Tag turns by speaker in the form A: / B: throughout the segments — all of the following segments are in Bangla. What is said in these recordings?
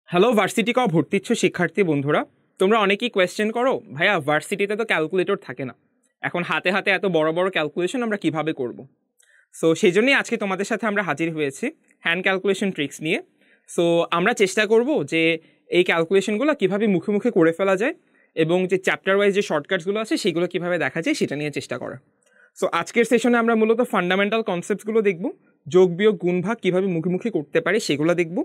A: হ্যালো ভার্সিটি ক ভর্তি ইচ্ছুক শিক্ষার্থী বন্ধুরা, তোমরা অনেকেই কোয়েশ্চেন করো ভাইয়া ভার্সিটিতে তো ক্যালকুলেটর থাকে না, এখন হাতে হাতে এত বড় বড় ক্যালকুলেশন আমরা কিভাবে করব। সো সেই জন্যই আজকে তোমাদের সাথে আমরা হাজির হয়েছি হ্যান্ড ক্যালকুলেশন ট্রিক্স নিয়ে। সো আমরা চেষ্টা করব যে এই ক্যালকুলেশনগুলো কীভাবে মুখে মুখে করে ফেলা যায় এবং যে চ্যাপ্টার ওয়াইজ যে শর্টকাটসগুলো আছে সেগুলো কীভাবে দেখা যায় সেটা নিয়ে চেষ্টা করা। সো আজকের সেশনে আমরা মূলত ফান্ডামেন্টাল কনসেপ্টসগুলো দেখব, যোগ বিয়োগ গুণ ভাগ কীভাবে মুখে মুখে করতে পারি সেগুলো দেখব।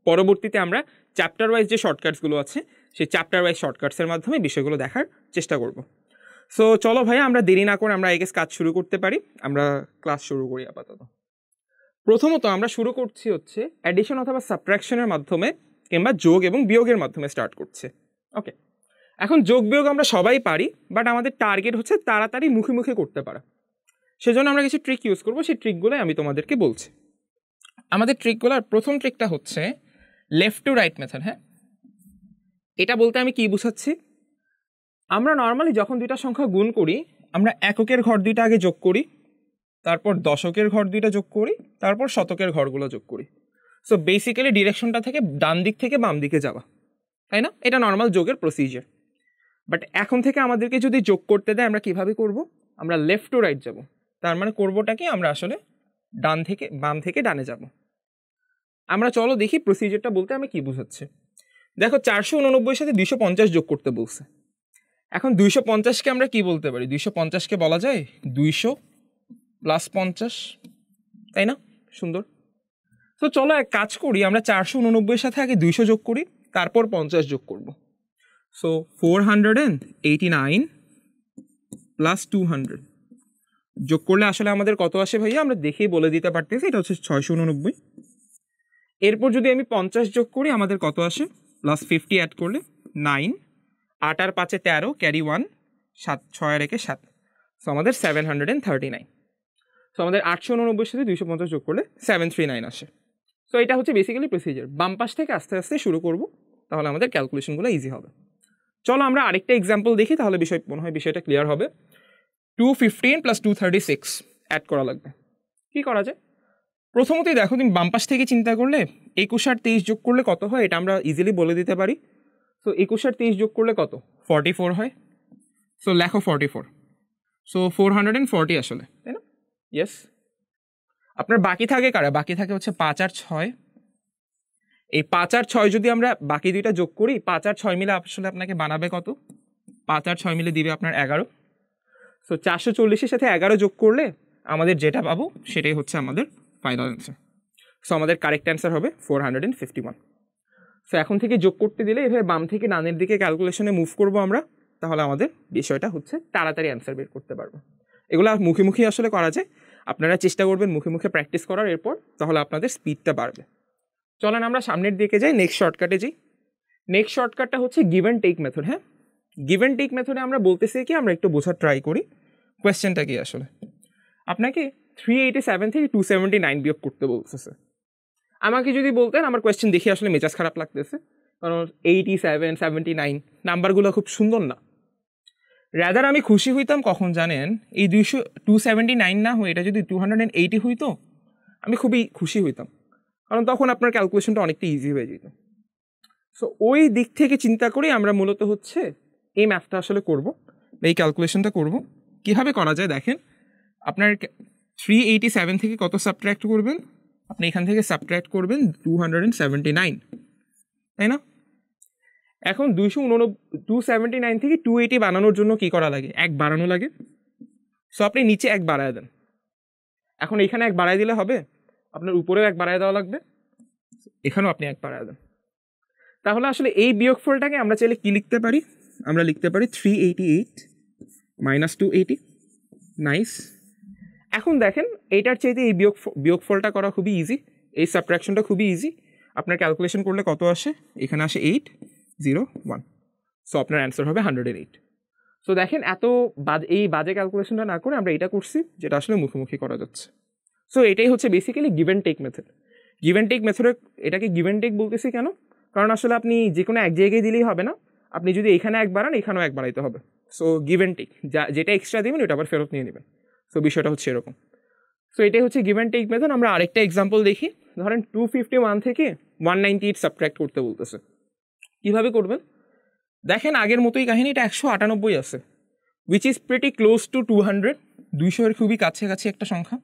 A: পরবর্তীতে আমরা চ্যাপ্টার ওয়াইজ যে শর্টকাটসগুলো আছে সেই চ্যাপ্টার ওয়াইজ শর্টকাটসের মাধ্যমে বিষয়গুলো দেখার চেষ্টা করব। সো চলো ভাইয়া আমরা দেরি না করে আমরা কাজ শুরু করতে পারি। আমরা ক্লাস শুরু করি আপাতত। প্রথমত আমরা শুরু করছি হচ্ছে অ্যাডিশন অথবা সাবট্রাকশনের মাধ্যমে কিংবা যোগ এবং বিয়োগের মাধ্যমে স্টার্ট করছে। ওকে, এখন যোগ বিয়োগ আমরা সবাই পারি, বাট আমাদের টার্গেট হচ্ছে তাড়াতাড়ি মুখে মুখে করতে পারা। সেজন্য আমরা কিছু ট্রিক ইউজ করবো, সেই ট্রিকগুলোই আমি তোমাদেরকে বলছি। আমাদের ট্রিকগুলোর প্রথম ট্রিকটা হচ্ছে লেফট টু রাইট মেথড। হ্যাঁ, এটা বলতে আমি কি বুঝাচ্ছি, আমরা নর্মালি যখন দুইটা সংখ্যা গুণ করি আমরা এককের ঘর দুইটা আগে যোগ করি, তারপর দশকের ঘর দুইটা যোগ করি, তারপর শতকের ঘরগুলো যোগ করি। সো বেসিক্যালি ডিরেকশনটা থেকে ডান দিক থেকে বাম দিকে যাওয়া, তাই না? এটা নর্মাল যোগের প্রসিজার। বাট এখন থেকে আমাদেরকে যদি যোগ করতে দেয় আমরা কিভাবে করব, আমরা লেফট টু রাইট যাব। তার মানে করবোটা কি, আমরা আসলে ডান থেকে বাম থেকে ডানে যাব। আমরা চলো দেখি প্রসিজারটা বলতে আমি কি বুঝাচ্ছি। দেখো 489 সাথে 250 যোগ করতে বলছে। এখন 250কে আমরা কি বলতে পারি, 250কে বলা যায় 200 প্লাস 50, তাই না? সুন্দর। তো চলো এক কাজ করি, আমরা 489 সাথে আগে 200 যোগ করি, তারপর 50 যোগ করব। সো 489 প্লাস 200 যোগ করলে আসলে আমাদের কত আসে ভাইয়া, আমরা দেখেই বলে দিতে পারতেছি, এটা হচ্ছে 689। এরপর যদি আমি 50 যোগ করি আমাদের কত আসে, প্লাস 50 অ্যাড করলে 9, 8 আর 5 13, ক্যারি 1, 7 6 আর 1 7, সো আমাদের 739। সো আমাদের 889 সাথে 250 যোগ করলে 739 আসে। সো এটা হচ্ছে বেসিক্যালি প্রসিজার। বাম পাশ থেকে আস্তে আস্তে শুরু করব, তাহলে আমাদের ক্যালকুলেশনগুলো ইজি হবে। চলো আমরা আরেকটা এক্সাম্পল দেখি, তাহলে মনে হয় বিষয়টা ক্লিয়ার হবে। 215 প্লাস 236 অ্যাড করা লাগবে। কি করা যায়, প্রথমতই দেখো তুমি বাম পাশ থেকে চিন্তা করলে 21 আর 23 যোগ করলে কত হয় এটা আমরা ইজিলি বলে দিতে পারি। সো 21 আর 23 যোগ করলে কত, 44 হয়। সো লেখো 44, সো 440 আসলে, তাই না? ইয়েস। আপনার বাকি থাকে কারা, বাকি থাকে হচ্ছে 5 আর 6। এই 5 আর 6 যদি আমরা বাকি দুইটা যোগ করি, 5 আর 6 মিলে আসলে আপনাকে বানাবে কত, 5 আর 6 মিলে দিবে আপনার 11। সো 440-এর সাথে 11 যোগ করলে আমাদের যেটা পাবো সেটাই হচ্ছে আমাদের ফাইনাল অ্যান্সার। সো আমাদের কারেক্ট অ্যান্সার হবে 451। সো এখন থেকে যোগ করতে দিলে এভাবে বাম থেকে ডানের দিকে ক্যালকুলেশনে মুভ করবো আমরা, তাহলে আমাদের বিষয়টা হচ্ছে তাড়াতাড়ি অ্যান্সার বের করতে পারবো। এগুলো মুখে মুখে আসলে করা যায়, আপনারা চেষ্টা করবেন মুখে মুখে প্র্যাকটিস করার, এরপর তাহলে আপনাদের স্পিডটা বাড়বে। চলেন আমরা সামনের দিকে যাই, নেক্সট শর্টকাটে যাই। নেক্সট শর্টকাটটা হচ্ছে গিভ অ্যান্ড টেক মেথড। হ্যাঁ, গিভ অ্যান্ড টেক মেথডে আমরা বলতেছি কি, আমরা একটু বোঝার ট্রাই করি কোয়েশ্চেনটা কি আসলে। আপনাকে 387 থেকে 279 বিয়োগ করতে বলতেছে। আমাকে যদি বলতেন, আমার কোয়েশ্চেন দেখে আসলে মেজাজ খারাপ লাগতেছে, কারণ 87, 79 নাম্বারগুলো খুব সুন্দর না। রাদার আমি খুশি হইতাম কখন জানেন, এই 279 না হয়ে এটা যদি 280 হইতো, আমি খুবই খুশি হইতাম, কারণ তখন আপনার ক্যালকুলেশনটা অনেকটা ইজি হয়ে যেত। সো ওই দিক থেকে চিন্তা করে আমরা মূলত হচ্ছে এই ম্যাথটা আসলে করব, এই ক্যালকুলেশনটা করব। কীভাবে করা যায় দেখেন, আপনার 387 থেকে কত সাবট্র্যাক্ট করবেন, আপনি এখান থেকে সাবট্র্যাক্ট করবেন 279, তাই না? এখন 279 থেকে 280 বানানোর জন্য কি করা লাগে, 1 বাড়ানো লাগে। সো আপনি নিচে 1 বাড়ায় দেন। এখন এখানে 1 বাড়ায় দিলে হবে, আপনার উপরেও 1 বাড়ায় দেওয়া লাগবে, এখানেও আপনি 1 বাড়ায় দেন। তাহলে আসলে এই বিয়োগফলটাকে আমরা চাইলে কি লিখতে পারি, আমরা লিখতে পারি 388 মাইনাস 280। নাইস। এখন দেখেন এইটার চাইতে এই বিয়োগফলটা করা খুবই ইজি, এই সাবট্রাকশনটা খুবই ইজি। আপনার ক্যালকুলেশন করলে কত আসে, এখানে আসে 801। সো আপনার অ্যান্সার হবে 108। সো দেখেন এত এই বাজে ক্যালকুলেশনটা না করে আমরা এটা করছি যেটা আসলে মুখোমুখি করা যাচ্ছে। সো এটাই হচ্ছে basically give and take method. Give and take মেথডে এটাকে গিভ অ্যান্ড টেক বলতেছি কেন, কারণ আসলে আপনি যে কোনো এক জায়গায় দিলেই হবে না, আপনি যদি এখানে 1 বাড়ান এখানেও 1 বাড়াইতে হবে। সো গিভ অ্যান্ড টেক, যেটা এক্সট্রা দেবেন ওটা আবার ফেরত নিয়ে নেবেন। সো বিষয়টা হচ্ছে এরকম। সো এটাই হচ্ছে গিভ অ্যান্ড টেক মেথড। আমরা আরেকটা এক্সাম্পল দেখি, ধরেন 251 থেকে 198 সাবট্র্যাক্ট করতে বলতেছে। কীভাবে করবেন দেখেন, আগের মতোই কাহিনী, এটা 198 আছে, which is pretty close two 200, 200-এর খুবই কাছাকাছি একটা সংখ্যা।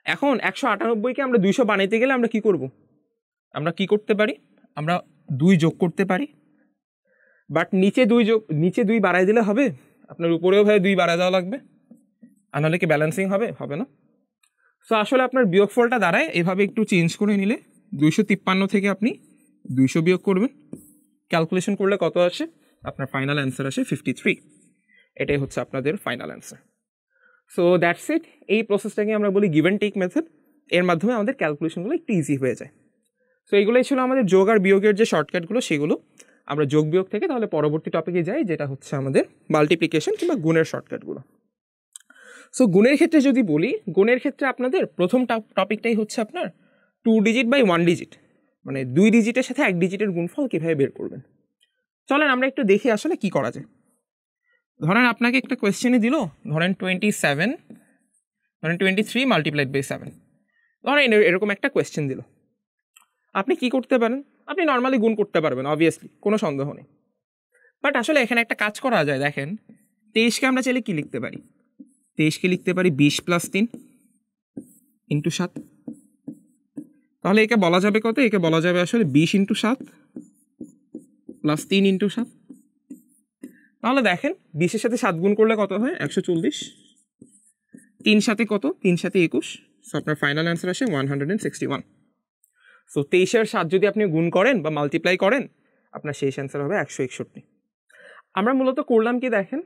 A: এখন 198কে আমরা 200 বানাইতে গেলে আমরা কি করব, আমরা কি করতে পারি, আমরা 2 যোগ করতে পারি, বাট নিচে 2 বাড়াই দিলে হবে, আপনার উপরেও ভাই 2 বাড়াই দেওয়া লাগবে, আর নাহলে কি ব্যালেন্সিং হবে না। সো আসলে আপনার বিয়োগফলটা দাঁড়ায় এভাবে, একটু চেঞ্জ করে নিলে 253 থেকে আপনি 200 বিয়োগ করবেন, ক্যালকুলেশন করলে কত আসে, আপনার ফাইনাল অ্যান্সার আসে 53। এটাই হচ্ছে আপনাদের final answer. So that's it. এই প্রসেসটাকে আমরা বলি গিভ অ্যান্ড টেক মেথড। এর মাধ্যমে আমাদের ক্যালকুলেশনগুলো একটু ইজি হয়ে যায়। সো এইগুলোই ছিল আমাদের যোগ আর বিয়োগের যে শর্টকাটগুলো, সেগুলো আমরা যোগ বিয়োগ থেকে তাহলে পরবর্তী টপিকে যাই, যেটা হচ্ছে আমাদের মাল্টিপ্লিকেশন কিংবা গুণের শর্টকাটগুলো। সো গুণের ক্ষেত্রে যদি বলি, গুণের ক্ষেত্রে আপনাদের প্রথম টপিকটাই হচ্ছে আপনার 2 ডিজিট বাই 1 ডিজিট, মানে 2 ডিজিটের সাথে 1 ডিজিটের গুণফল কীভাবে বের করবেন। চলেন আমরা একটু দেখি আসলে কি করা যায়। ধরেন আপনাকে একটা কোয়েশ্চেনে দিল, ধরেন 23 মাল্টিপ্লাইড বাই 7, ধরেন এরকম একটা কোয়েশ্চেন দিল। আপনি কি করতে পারেন, আপনি নর্মালি গুণ করতে পারবেন, অবভিয়াসলি কোনো সন্দেহ নেই। বাট আসলে এখানে একটা কাজ করা যায়, দেখেন 23কে আমরা চাইলে কি লিখতে পারি, 23কে লিখতে পারি 20 + 3 × 7। তাহলে একে বলা যাবে কত, একে বলা যাবে আসলে 20 × 7 + 3 × 7। তাহলে দেখেন 20-এর সাথে 7 গুণ করলে কত হয়, 140, 3 সাথে কত, 3 সাথে 21, সো আপনার ফাইনাল অ্যান্সার আসে 161। সো 23-এর 7 যদি আপনি গুণ করেন বা মাল্টিপ্লাই করেন, আপনার শেষ অ্যান্সার হবে 161। আমরা মূলত করলাম কি দেখেন,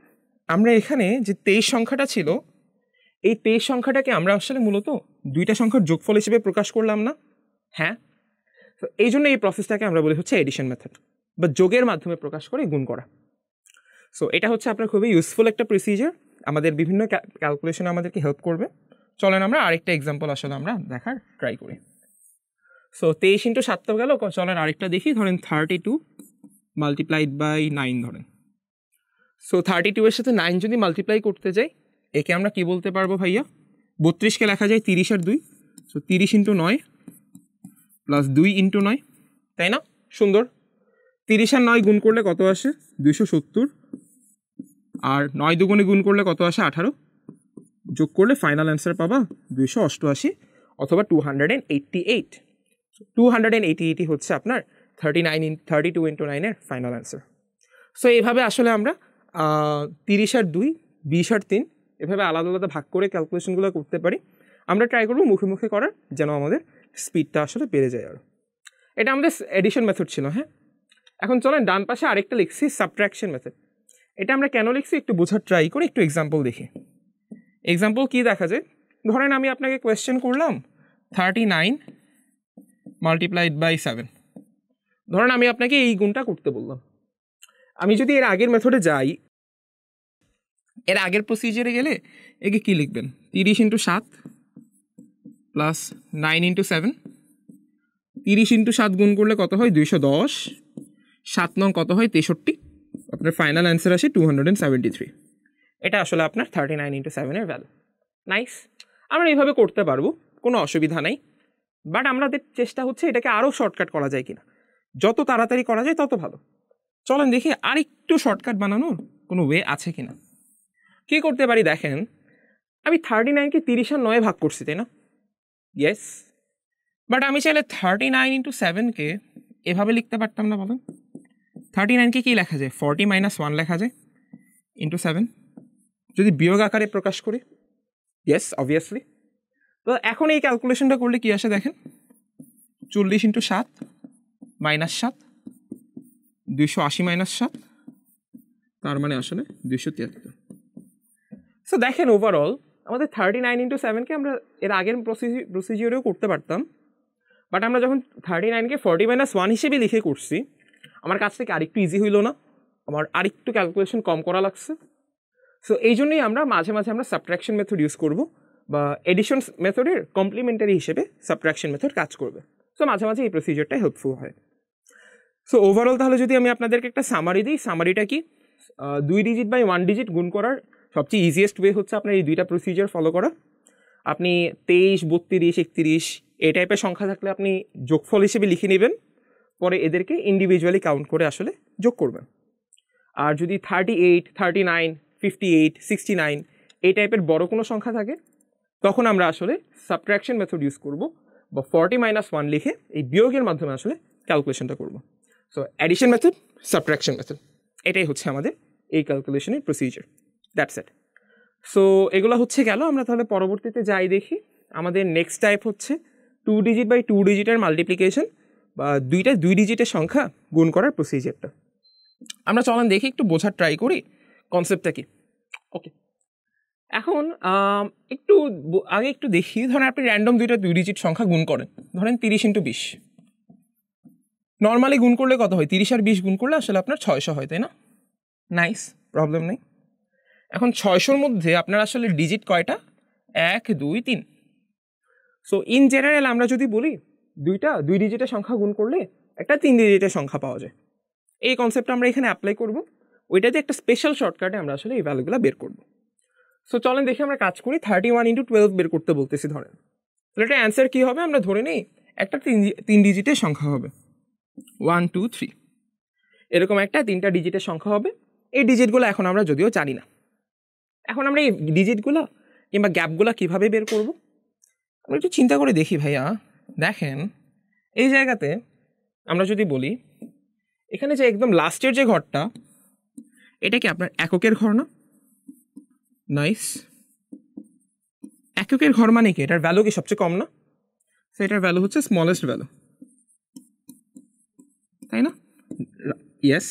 A: আমরা এখানে যে 23 সংখ্যাটা ছিল, এই 23 সংখ্যাটাকে আমরা আসলে মূলত 2টা সংখ্যার যোগফল হিসেবে প্রকাশ করলাম না। হ্যাঁ, তো এই জন্য এই প্রসেসটাকে আমরা বলি হচ্ছে এডিশন মেথড, বা যোগের মাধ্যমে প্রকাশ করে গুণ করা। সো এটা হচ্ছে আপনার খুবই ইউজফুল একটা প্রসিজার, আমাদের বিভিন্ন ক্যালকুলেশনে আমাদেরকে হেল্প করবে। চলেন আমরা আরেকটা এক্সাম্পল আসলে আমরা দেখার ট্রাই করি। সো 23 × 7 তো গেল, চলেন আরেকটা দেখি। ধরেন 32 মাল্টিপ্লাইড বাই 9 ধরেন। সো 32-এর সাথে 9 যদি মাল্টিপ্লাই করতে যাই, একে আমরা কি বলতে পারবো ভাইয়া, 32কে লেখা যায় 30 আর 2, সো 30 × 9 + 2 × 9, তাই না? সুন্দর। 30 আর 9 গুণ করলে কত আসে, 270, আর 9 দুগুণে গুণ করলে কত আসে, 18, যোগ করলে ফাইনাল অ্যান্সার পাবা 288 অথবা 288। 288 হচ্ছে আপনার 32 × 9-এর ফাইনাল অ্যান্সার। সো এইভাবে আসলে আমরা 30 আর 2, 20 আর 3 এভাবে আলাদা আলাদা ভাগ করে ক্যালকুলেশনগুলো করতে পারি। আমরা ট্রাই করবো মুখে মুখে করার, যেন আমাদের স্পিডটা আসলে বেড়ে যায় আরও। এটা আমাদের এডিশন মেথড ছিল। হ্যাঁ, এখন চলেন ডান পাশে আরেকটা লিখছি, সাবট্রাকশন মেথড। এটা আমরা কেন লিখছি একটু বোঝার ট্রাই করি, একটু এক্সাম্পল দেখি। এক্সাম্পল কি দেখা যায়, ধরেন আমি আপনাকে কোয়েশ্চেন করলাম 39 মাল্টিপ্লাইড বাই 7, ধরেন আমি আপনাকে এই গুণটা করতে বললাম। আমি যদি এর আগের মেথডে যাই, এর আগের প্রসিজারে গেলে একে কি লিখবেন, 30 × 7 + 9 × 7, 30 × 7 গুণ করলে কত হয়, 210, 7 9 কত হয়, 63, আপনার ফাইনাল অ্যান্সার আসে 273। এটা আসলে আপনার 39 × 7-এর ভ্যালু। নাইস, আমরা এইভাবে করতে পারবো, কোনো অসুবিধা নাই। বাট আমাদের চেষ্টা হচ্ছে এটাকে আরও শর্টকাট করা যায় কিনা, যত তাড়াতাড়ি করা যায় তত ভালো। চলেন দেখি আর একটু শর্টকাট বানানোর কোনো ওয়ে আছে কিনা। কী করতে পারি দেখেন, আমি 39-কে 30 আর 9 ভাগ করছি, তাই না? ইয়েস, বাট আমি চাইলে 39 × 7-কে এভাবে লিখতে পারতাম না, বলেন? 39-কে কী লেখা যায়, 40 - 1 লেখা যায় × 7, যদি বিয়োগ আকারে প্রকাশ করি। Yes, obviously. তো এখন এই ক্যালকুলেশনটা করলে কি আসে দেখেন, 40 × 7 - 7, 280 - 7, তার মানে আসলে 273। সো দেখেন ওভারঅল আমাদের 39 × 7-কে আমরা এর আগের প্রসিজিওরেও করতে পারতাম, বাট আমরা যখন 39-কে 40 - 1 হিসেবে লিখে করছি, আমার কাছ থেকে আরেকটু ইজি হইল না, আমার আরেকটু ক্যালকুলেশন কম করা লাগছে। সো এই জন্যই আমরা মাঝে মাঝে আমরা সাবট্রাকশন মেথড ইউজ করব, বা এডিশন মেথডের কমপ্লিমেন্টারি হিসেবে সাবট্রাকশন মেথড কাজ করবে। সো মাঝে মাঝে এই প্রসিজারটা হেল্পফুল হয়। সো ওভারঅল তাহলে যদি আমি আপনাদেরকে একটা সামারি দিই, সামারিটা কি, 2 ডিজিট বাই 1 ডিজিট গুণ করার সবচেয়ে ইজিয়েস্ট ওয়ে হচ্ছে আপনার এই দুইটা প্রসিজার ফলো করা। আপনি 23, 32, 31 এই টাইপের সংখ্যা থাকলে আপনি যোগফল হিসেবে লিখে নেবেন, পরে এদেরকে ইন্ডিভিজুয়ালি কাউন্ট করে আসলে যোগ করবেন। আর যদি 38, 39, 58, 69 এই টাইপের বড় কোনো সংখ্যা থাকে তখন আমরা আসলে সাবট্রাকশন মেথড ইউজ করব বা 40 - 1 লিখে এই বিয়োগের মাধ্যমে আসলে ক্যালকুলেশনটা করব। So addition method, subtraction method, এটাই হচ্ছে আমাদের এই ক্যালকুলেশনের প্রসিজার। That's it. সো এগুলো হচ্ছে গেল। আমরা তাহলে পরবর্তীতে যাই দেখি। আমাদের নেক্সট টাইপ হচ্ছে 2 ডিজিট বাই 2 ডিজিটের মাল্টিপ্লিকেশন বা 2 ডিজিটের সংখ্যা গুণ করার প্রসিজারটা। আমরা চলেন দেখি, একটু বোঝার ট্রাই করি কনসেপ্টটা কি। ওকে, এখন একটু আগে একটু দেখি, ধরেন আপনি র্যান্ডম 2 ডিজিট সংখ্যা গুণ করেন, ধরেন 30 × 20। নর্মালি গুণ করলে কত হয়? 30 আর 20 গুণ করলে আসলে আপনার 600 হয়, তাই না? নাইস, প্রবলেম নেই। এখন 600-র মধ্যে আপনার আসলে ডিজিট কয়টা? 1, 2, 3। সো ইন জেনারেল আমরা যদি বলি 2 ডিজিটের সংখ্যা গুণ করলে একটা 3 ডিজিটের সংখ্যা পাওয়া যায়। এই কনসেপ্টটা আমরা এখানে অ্যাপ্লাই করব। ওইটাতে একটা স্পেশাল শর্টকাটে আমরা আসলে এই ভ্যালুগুলো বের করব। সো চলেন দেখি আমরা কাজ করি। 31 × 12 বের করতে বলতেছি ধরেন। তাহলে এটা অ্যান্সার কী হবে? আমরা ধরে নিই একটা 3 ডিজিটের সংখ্যা হবে, 1, 2, 3 এরকম একটা 3টা ডিজিটের সংখ্যা হবে। এই ডিজিটগুলো এখন আমরা যদিও জানি না। এখন আমরা এই ডিজিটগুলো কিংবা গ্যাপগুলো কীভাবে বের করব? আমরা একটু চিন্তা করে দেখি ভাইয়া। দেখেন এই জায়গাতে আমরা যদি বলি এখানে যে একদম লাস্টের যে ঘরটা, এটা কি আপনার এককের ঘর না? নাইস। এককের ঘর মানে কি? এটার ভ্যালু কি সবচেয়ে কম না? সো এটার ভ্যালু হচ্ছে স্মলেস্ট ভ্যালু, তাই না? ইয়েস।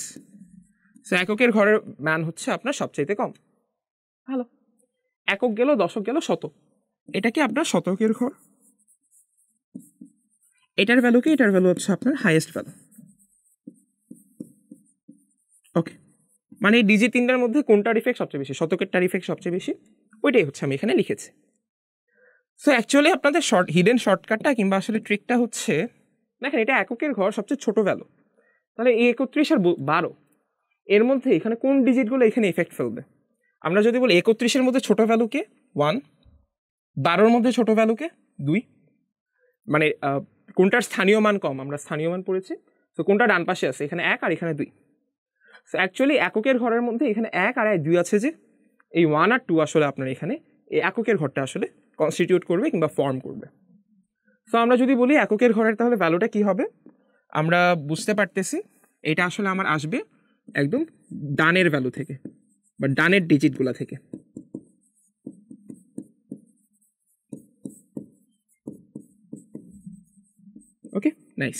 A: সো এককের ঘরের মান হচ্ছে আপনার সবচাইতে কম। ভালো। একক গেল, দশক গেল, শতক। এটা কি আপনার শতকের ঘর? এটার ভ্যালু কি? এটার ভ্যালু হচ্ছে আপনার হাইয়েস্ট ভ্যালু। ওকে, মানে এই ডিজিট 3টার মধ্যে কোনটার ইফেক্ট সবচেয়ে বেশি? শতকেরটার ইফেক্ট সবচেয়ে বেশি। ওইটাই হচ্ছে আমি এখানে লিখেছি। সো অ্যাকচুয়ালি আপনাদের হিডেন শর্টকাটটা কিংবা আসলে ট্রিকটা হচ্ছে, দেখেন এটা এককের ঘর, সবচেয়ে ছোট ভ্যালু। তাহলে এই 31 আর 12 এর মধ্যে এখানে কোন ডিজিটগুলো এখানে ইফেক্ট ফেলবে? আমরা যদি বলি 31-এর মধ্যে ছোট ভ্যালুকে 1, 12-র মধ্যে ছোট ভ্যালুকে 2, মানে কোনটার স্থানীয় মান কম? আমরা স্থানীয় মান পড়েছি। তো কোনটা ডান পাশে আছে? এখানে 1 আর এখানে 2। সো অ্যাকচুয়ালি এককের ঘরের মধ্যে এখানে 1 আর 2 আছে, যে এই 1 আর 2 আসলে আপনার এখানে এই এককের ঘরটা আসলে কনস্টিটিউট করবে কিংবা ফর্ম করবে। সো আমরা যদি বলি এককের ঘরের তাহলে ভ্যালুটা কি হবে? আমরা বুঝতে পারতেছি এটা আসলে আমার আসবে একদম ডানের ভ্যালু থেকে বা ডানের ডিজিটগুলো থেকে। ওকে, নাইস।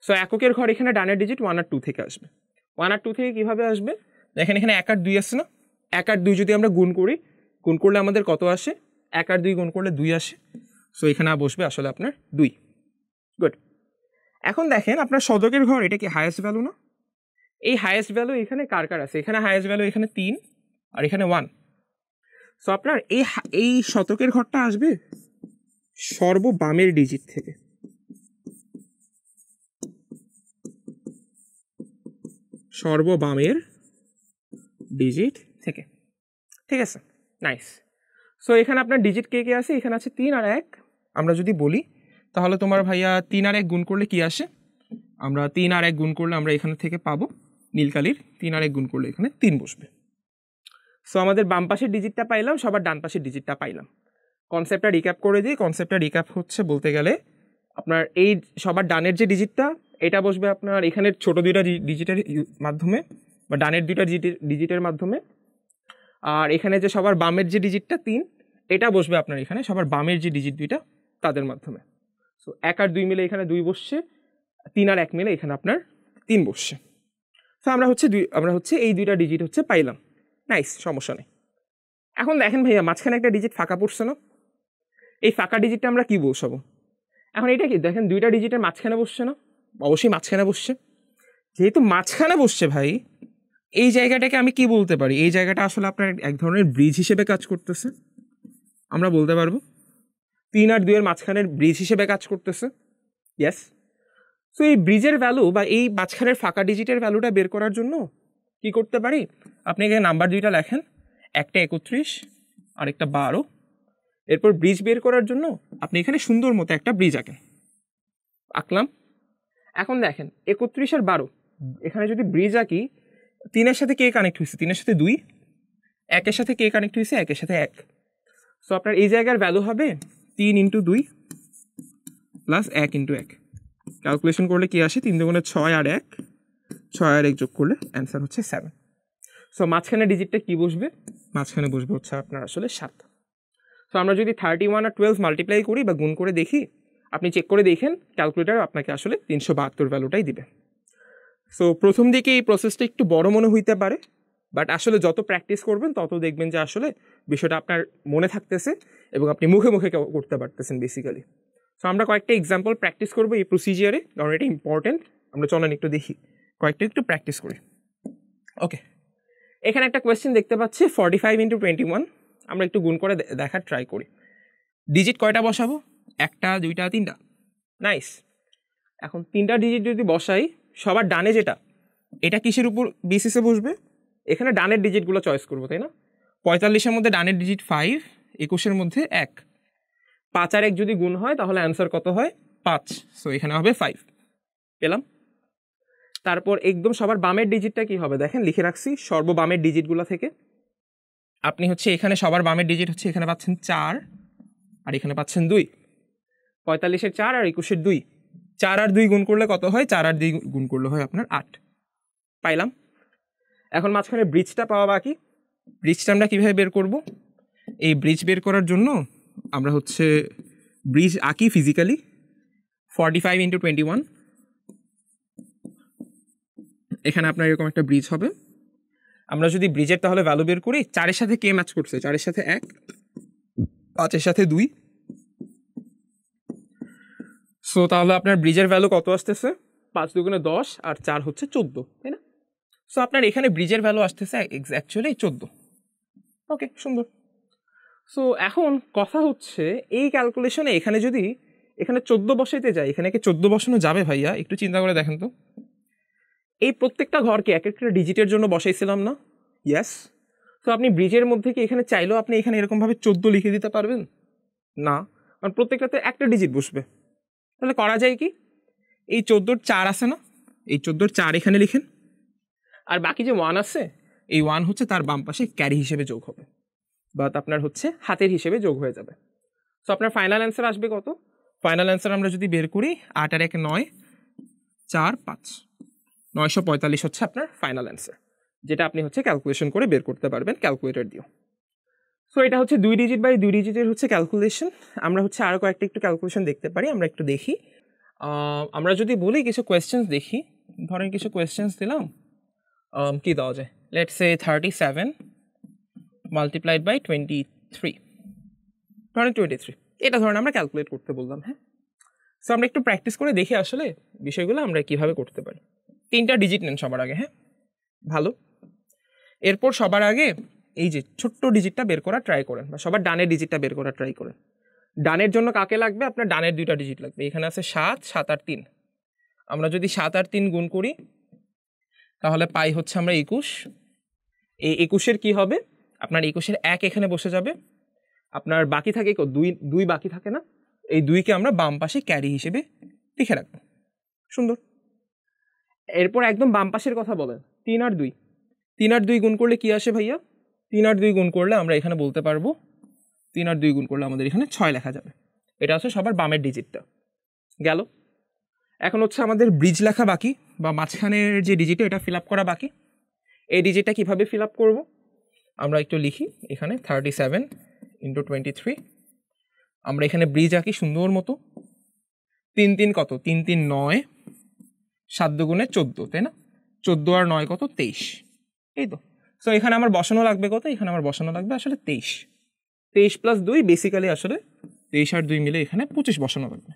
A: সো এককের ঘর এখানে ডানের ডিজিট 1 আর 2 থেকে আসবে। 1 আর 2 থেকে কীভাবে আসবে? দেখেন এখানে 1 আর 2 আসছে না? 1 আর 2 যদি আমরা গুণ করি, গুণ করলে আমাদের কত আসে? 1 আর 2 গুণ করলে 2 আসে। সো এখানে বসবে আসলে আপনার 2। গুড। এখন দেখেন আপনার শতকের ঘর, এটা কি হায়েস্ট ভ্যালু না? এই হায়েস্ট ভ্যালু এখানে কার কার আছে? এখানে হায়েস্ট ভ্যালু এখানে 3 আর এখানে 1। সো আপনার এই শতকের ঘরটা আসবে সর্ববামের ডিজিট থেকে। সর্ববামের ডিজিট থেকে, ঠিক আছে? নাইস। সো এখানে আপনার ডিজিট কে কে আছে? এখানে আছে 3 আর 1। আমরা যদি বলি তাহলে তোমার ভাইয়া 3 আর 1 গুণ করলে কি আসে? আমরা 3 আর 1 গুণ করলে আমরা এখানে থেকে পাবো নীলকালির 3 আর 1 গুণ করলে এখানে 3 বসবে। সো আমাদের বাম পাশের ডিজিটটা পাইলাম, সবার ডান পাশের ডিজিটটা পাইলাম। কনসেপ্টটা রিক্যাপ করে দিই। কনসেপ্টটা রিক্যাপ হচ্ছে বলতে গেলে আপনার এই সবার ডানের যে ডিজিটটা, এটা বসবে আপনার এখানের ছোট 2টা ডিজিটের মাধ্যমে বা ডানের 2টা ডিজিটের মাধ্যমে। আর এখানে যে সবার বামের যে ডিজিটটা 3, এটা বসবে আপনার এখানে সবার বামের যে ডিজিট 2টা তাদের মাধ্যমে। সো 1 আর 2 মিলে এখানে 2 বসছে, 3 আর 1 মিলে এখানে আপনার 3 বসছে। সো আমরা হচ্ছে এই 2টা ডিজিট হচ্ছে পাইলাম। নাইস, সমস্যা নেই। এখন দেখেন ভাইয়া মাঝখানে একটা ডিজিট ফাঁকা পড়ছে না? এই ফাঁকা ডিজিটটা আমরা কি বসাবো? এখন এটা কি দেখেন 2টা ডিজিটের মাঝখানে বসছে না? অবশ্যই মাঝখানে বসছে। যেহেতু মাঝখানে বসছে ভাই, এই জায়গাটাকে আমি কি বলতে পারি? এই জায়গাটা আসলে আপনার এক ধরনের ব্রিজ হিসেবে কাজ করতেছে। আমরা বলতে পারবো 3 আর 2 এর মাঝখানের ব্রিজ হিসেবে কাজ করতেছে। ইয়েস। সো এই ব্রিজের ভ্যালু বা এই মাঝখানের ফাঁকা ডিজিটের ভ্যালুটা বের করার জন্য কি করতে পারি? আপনি এখানে নাম্বার 2টা লেখেন, একটা 31 আর একটা 12। এরপর ব্রিজ বের করার জন্য আপনি এখানে সুন্দর মতো একটা ব্রিজ আঁকলাম। এখন দেখেন 31 আর 12, এখানে যদি ব্রিজ আঁকি, 3-এর সাথে কে কানেক্ট হয়েছে? 3-এর সাথে 2, 1-এর সাথে কে কানেক্ট হয়েছে? 1-এর সাথে 1। সো আপনার এই জায়গার ভ্যালু হবে 3 × 2 প্লাস 1 × 1। ক্যালকুলেশন করলে কি আসে? 3 দুগুণে 6 আর 1, 6 আর 1 যোগ করলে অ্যান্সার হচ্ছে 7। সো মাঝখানে ডিজিটটা কি বসবে? মাঝখানে বসবে হচ্ছে আপনার আসলে 7। সো আমরা যদি 31 আর 12 মাল্টিপ্লাই করি বা গুণ করে দেখি, আপনি চেক করে দেখেন ক্যালকুলেটার আপনাকে আসলে 372 ভ্যালুটাই দিবে। সো প্রথম দিকে এই প্রসেসটা একটু বড় মনে হইতে পারে, বাট আসলে যত প্র্যাকটিস করবেন তত দেখবেন যে আসলে বিষয়টা আপনার মনে থাকতেছে এবং আপনি মুখে মুখে করতে পারতেছেন বেসিক্যালি। সো আমরা কয়েকটা এক্সাম্পল প্র্যাকটিস করবো এই প্রসিজিয়ারে, কারণ এটা ইম্পর্টেন্ট। আমরা চলেন একটু দেখি, কয়েকটা একটু প্র্যাকটিস করি। ওকে, এখানে একটা কোয়েশ্চেন দেখতে পাচ্ছি 45 × 21। আমরা একটু গুণ করে দেখার ট্রাই করি। ডিজিট কয়টা বসাবো? 1টা, 2টা, 3টা। নাইস। এখন 3টা ডিজিট যদি বসাই, সবার ডানে যেটা, এটা কিসের উপর বেসিসে বসবে? এখানে ডানের ডিজিটগুলো চয়েস করবো, তাই না? 45-এর মধ্যে ডানের ডিজিট 5, 21-এর মধ্যে 1। 5 আর 1 যদি গুণ হয় তাহলে অ্যান্সার কত হয়? 5। সো এখানে হবে 5। পেলাম। তারপর একদম সবার বামের ডিজিটটা কি হবে? দেখেন লিখে রাখছি সর্ববামের ডিজিটগুলো থেকে। আপনি হচ্ছে এখানে সবার বামের ডিজিট হচ্ছে এখানে পাচ্ছেন 4 আর এখানে পাচ্ছেন 2। 45-এর 4 আর 21-এর 2। 4 আর 2 গুণ করলে কত হয়? 4 আর 2 গুণ করলে হয় আপনার 8। পাইলাম। এখন মাঝখানে ব্রিজটা পাওয়া বাকি। ব্রিজটা আমরা কীভাবে বের করব? এই ব্রিজ বের করার জন্য আমরা হচ্ছে ব্রিজ আঁকি ফিজিক্যালি। 45 × 21, এখানে আপনার এরকম একটা ব্রিজ হবে। আমরা যদি ব্রিজের তাহলে ভ্যালু বের করি, 4-এর সাথে কে ম্যাচ করছে? 4-এর সাথে 1, 5-এর সাথে 2। সো তাহলে আপনার ব্রিজের ভ্যালু কত আসতেছে? 5 দুগুণে 10 আর 4 হচ্ছে 14, তাই না? সো আপনার এখানে ব্রিজের ভ্যালু আসতেছে অ্যাকচুয়ালি 14। ওকে, সুন্দর। সো এখন কথা হচ্ছে এই ক্যালকুলেশনে এখানে যদি এখানে 14 বসাইতে যাই, এখানে কি 14 বসানো যাবে ভাইয়া? একটু চিন্তা করে দেখেন তো। এই প্রত্যেকটা ঘরকে এক একটা ডিজিটের জন্য বসাইছিলাম না? ইয়েস। তো আপনি ব্রিজের মধ্যে কি এখানে চাইলেও আপনি এখানে এরকমভাবে 14 লিখে দিতে পারবেন না, কারণ প্রত্যেকটাতে একটা ডিজিট বসবে। তাহলে করা যায় কি? এই 14-র 4 আছে না, এই 14-র 4 এখানে লিখেন, আর বাকি যে 1 আছে, এই 1 হচ্ছে তার বাম পাশে ক্যারি হিসেবে যোগ হবে, বা আপনার হচ্ছে হাতের হিসেবে যোগ হয়ে যাবে। সো আপনার ফাইনাল অ্যান্সার আসবে কত? ফাইনাল অ্যান্সার আমরা যদি বের করি, 8 আর 1 9, 4 5, 945 হচ্ছে আপনার ফাইনাল অ্যান্সার, যেটা আপনি হচ্ছে ক্যালকুলেশন করে বের করতে পারবেন ক্যালকুলেটর দিয়ে। সো এটা হচ্ছে 2 ডিজিট বাই 2 ডিজিটের হচ্ছে ক্যালকুলেশন। আমরা হচ্ছে আরও কয়েকটা একটু ক্যালকুলেশন দেখতে পারি, আমরা একটু দেখি। আমরা যদি বলি কিছু কোয়েশ্চেন্স দেখি, ধরেন কিছু কোয়েশ্চেন্স দিলাম, কি দেওয়া যায়? লেটস সে 37 মাল্টিপ্লাইড বাই 23, ধরেন 23। এটা ধরেন আমরা ক্যালকুলেট করতে বললাম। হ্যাঁ, সো আমরা একটু প্র্যাকটিস করে দেখি আসলে বিষয়গুলো আমরা কীভাবে করতে পারি। 3টা ডিজিট নেন সবার আগে। হ্যাঁ, ভালো। এরপর সবার আগে এই যে ছোট্ট ডিজিটটা বের করা ট্রাই করেন, বা সবার ডানের ডিজিটটা বের করা ট্রাই করেন। ডানের জন্য কাকে লাগবে? আপনার ডানের 2টা ডিজিট লাগবে। এখানে আছে 7, 7 আর 3। আমরা যদি 7 আর 3 গুণ করি তাহলে পাই হচ্ছে আমরা 21। এই 21-এর কি হবে? আপনার 21-এর 1 এখানে বসে যাবে। আপনার বাকি থাকে 2 বাকি থাকে না? এই 2কে আমরা বাম পাশে ক্যারি হিসেবে লিখে রাখবো। সুন্দর। এরপর একদম বাম পাশের কথা বলেন, 3 আর 2। 3 আর 2 গুণ করলে কি আসে ভাইয়া? 3 আর 2 গুণ করলে আমরা এখানে বলতে পারবো, 3 আর 2 গুণ করলে আমাদের এখানে 6 লেখা যাবে। এটা হচ্ছে সবার বামের ডিজিটটা গেল। এখন হচ্ছে আমাদের ব্রিজ লেখা বাকি, বা মাঝখানের যে ডিজিটটা এটা ফিল আপ করা বাকি। এই ডিজিটটা কীভাবে ফিল আপ করবো আমরা একটু লিখি। এখানে 37 × 23, আমরা এখানে ব্রিজ আঁকি সুন্দর মতো। 3 3 কত? 3 3 9, 7 দুগুণে 14, তাই না? 14 আর 9 কত? 23, এই তো। সো এখানে আমার বসানো লাগবে কত? এখানে আমার বসানো লাগবে আসলে 23। 23 প্লাস 2 বেসিক্যালি আসলে 23 আর 2 মিলে এখানে 25 বসানো লাগবে।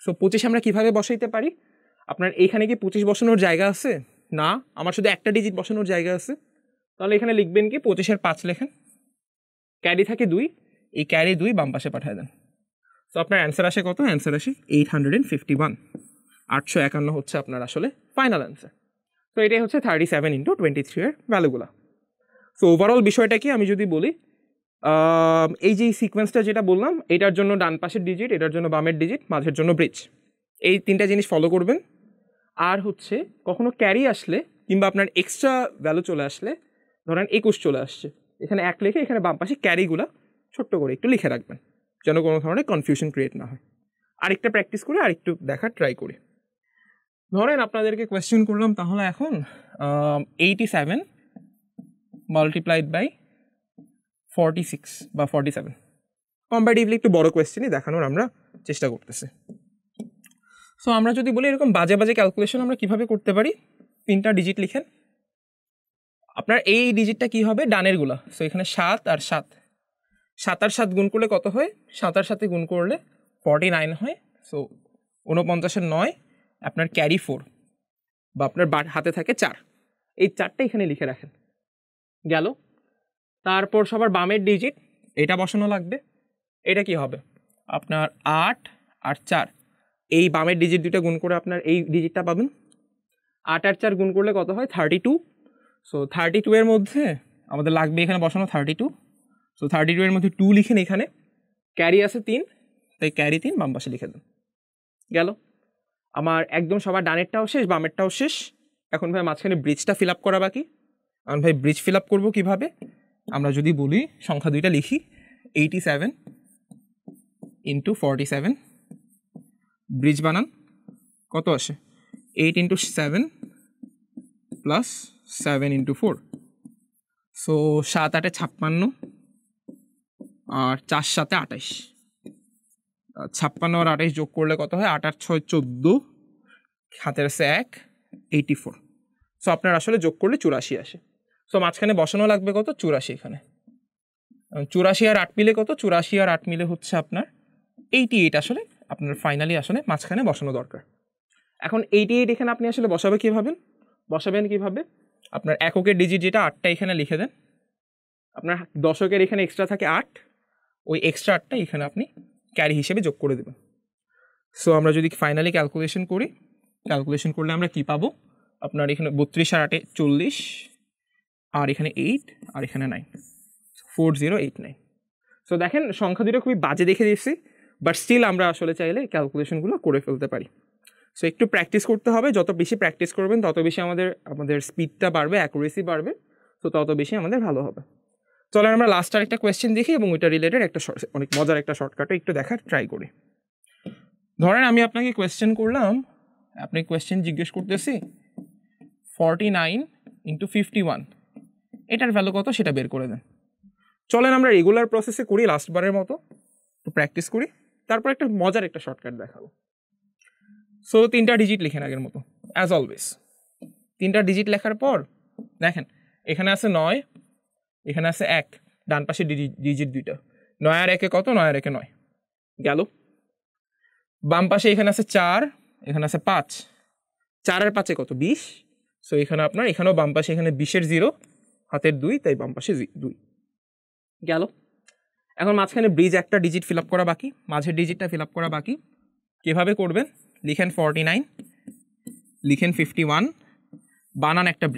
A: সো 25 আমরা কীভাবে বসাইতে পারি? আপনার এইখানে কি 25 বসানোর জায়গা আছে? না, আমার শুধু একটা ডিজিট বসানোর জায়গা আছে। তাহলে এখানে লিখবেন কি? 25-এর 5 লেখেন, ক্যারি থাকে 2, এই ক্যারি 2 বাম পাশে পাঠিয়ে দেন। সো আপনার অ্যান্সার আসে কত? অ্যান্সার আসে 851। 851 হচ্ছে আপনার আসলে ফাইনাল অ্যান্সার। তো এটাই হচ্ছে 37 × 23 এর ভ্যালুগুলো। সো ওভারঅল বিষয়টা কি আমি যদি বলি, এই যে সিকোয়েন্সটা যেটা বললাম, এটার জন্য ডান পাশের ডিজিট, এটার জন্য বামের ডিজিট, মাঝের জন্য ব্রিজ, এই তিনটা জিনিস ফলো করবেন। আর হচ্ছে কখনো ক্যারি আসলে কিংবা আপনার এক্সট্রা ভ্যালু চলে আসলে, ধরেন 21 চলে আসছে, এখানে 1 লিখে এখানে বাম পাশে ক্যারিগুলো ছোট্ট করে একটু লিখে রাখবেন, যেন কোনো ধরনের কনফিউশন ক্রিয়েট না হয়। আরেকটা প্র্যাকটিস করে আরেকটু দেখার ট্রাই করি। ধরেন আপনাদেরকে কোয়েশ্চেন করলাম তাহলে এখন 87 মাল্টিপ্লাইড বাই 46 বা 47, কম্পারেটিভলি একটু বড় কোয়েশ্চেনই দেখানোর আমরা চেষ্টা করতেছি। সো আমরা যদি বলি এরকম বাজে বাজে ক্যালকুলেশন আমরা কীভাবে করতে পারি, 3টা ডিজিট লিখেন। আপনার এই ডিজিটটা কী হবে, ডানেরগুলো। সো এখানে 7 আর 7, 7 আর 7 গুণ করলে কত হয়, 7 আর 7 গুণ করলে 49 হয়। সো 49-এর 9, আপনার ক্যারি 4 বা আপনার হাতে থাকে 4, এই 4টা এখানে লিখে রাখেন। গেল। তারপর সবার বামের ডিজিট এটা বসানো লাগবে। এটা কি হবে, আপনার 8 আর 4, এই বামের ডিজিট দুটো গুণ করে আপনার এই ডিজিটটা পাবেন। 8 আর 4 গুণ করলে কত হয়, 32। সো 32 এর মধ্যে আমাদের লাগবে এখানে বসানো 32। সো 32 এর মধ্যে 2 লিখেন, এখানে ক্যারি আছে 3, তাই ক্যারি 3 বাম পাশে লিখে দেন। গেল। আমার একদম সবার ডানেরটাও শেষ, বামেরটাও শেষ। এখন ভাই মাঝখানে ব্রিজটা ফিল আপ করা বাকি। এখন ভাই ব্রিজ ফিল আপ করবো কীভাবে, আমরা যদি বলি সংখ্যা দুইটা লিখি, 87 ইন্টু 47, ব্রিজ বানান কত আসে, 8 ইন্টু 7 প্লাস 7 ইন্টু 4। সো 7 8 56 আর 4 7 28, 56 আর 28 যোগ করলে কত হয়, 8 আর 6 14, হাতের আছে 1, 84। সো আপনার আসলে যোগ করলে 84 আসে। সো মাঝখানে বসানো লাগবে কত, 84। এখানে 84 আর 8 মিলে কত, 84 আর 8 মিলে হচ্ছে আপনার 88। আসলে আপনার ফাইনালি আসলে মাঝখানে বসানো দরকার। এখন 88 এখানে আপনি আসলে বসাবেন কীভাবে, আপনার এককের ডিজিট যেটা 8টা এখানে লিখে দেন। আপনার দশকের এখানে এক্সট্রা থাকে 8, ওই এক্সট্রা 8টা এখানে আপনি ক্যারি হিসেবে যোগ করে দেবেন। সো আমরা যদি ফাইনালি ক্যালকুলেশন করলে আমরা কি পাবো, আপনার এখানে 32 আর 8 40, আর এখানে 8 আর এখানে 9, 4089। সো দেখেন সংখ্যা দুটো খুবই বাজে দেখে দিচ্ছি, বাট স্টিল আমরা আসলে চাইলে ক্যালকুলেশনগুলো করে ফেলতে পারি। সো একটু প্র্যাকটিস করতে হবে, যত বেশি প্র্যাকটিস করবেন তত বেশি আমাদের স্পিডটা বাড়বে, অ্যাকুরেসি বাড়বে, তো তত বেশি আমাদের ভালো হবে। চলেন আমরা লাস্ট আর একটা কোয়েশ্চেন দেখি এবং ওইটা রিলেটেড একটা অনেক মজার একটা শর্টকাটে একটু দেখার ট্রাই করি। ধরেন আমি আপনাকে কোয়েশ্চেন করলাম, আপনি কোয়েশ্চেন জিজ্ঞেস করতেছি 49 ইন্টু 51, এটার ভ্যালু কত সেটা বের করে দেন। চলেন আমরা রেগুলার প্রসেসে করি লাস্টবারের মতো, একটু প্র্যাকটিস করি, তারপর একটা মজার একটা শর্টকাট দেখাবো। সো 3টা ডিজিট লিখেন আগের মতো অ্যাজ অলওয়েজ। 3টা ডিজিট লেখার পর দেখেন এখানে আছে 9, এখানে আছে 1, ডান পাশে ডিজিট দুইটা, 9 আর 1 কত, 9 আর 1 9। গেল। বাম পাশে এখানে আছে 4, এখানে আছে 5, 4 আর 5 কত, 20। সো এখানে আপনার এখানেও বাম পাশে এখানে 20-এর 0, হাতের 2, তাই বাম পাশে 2। গেল। এখন মাঝখানে ব্রিজ একটা ডিজিট ফিল আপ করা বাকি, মাঝের ডিজিটটা ফিল আপ করা বাকি। কীভাবে করবেন, লিখেন 49, লিখেন 51, বানান একটা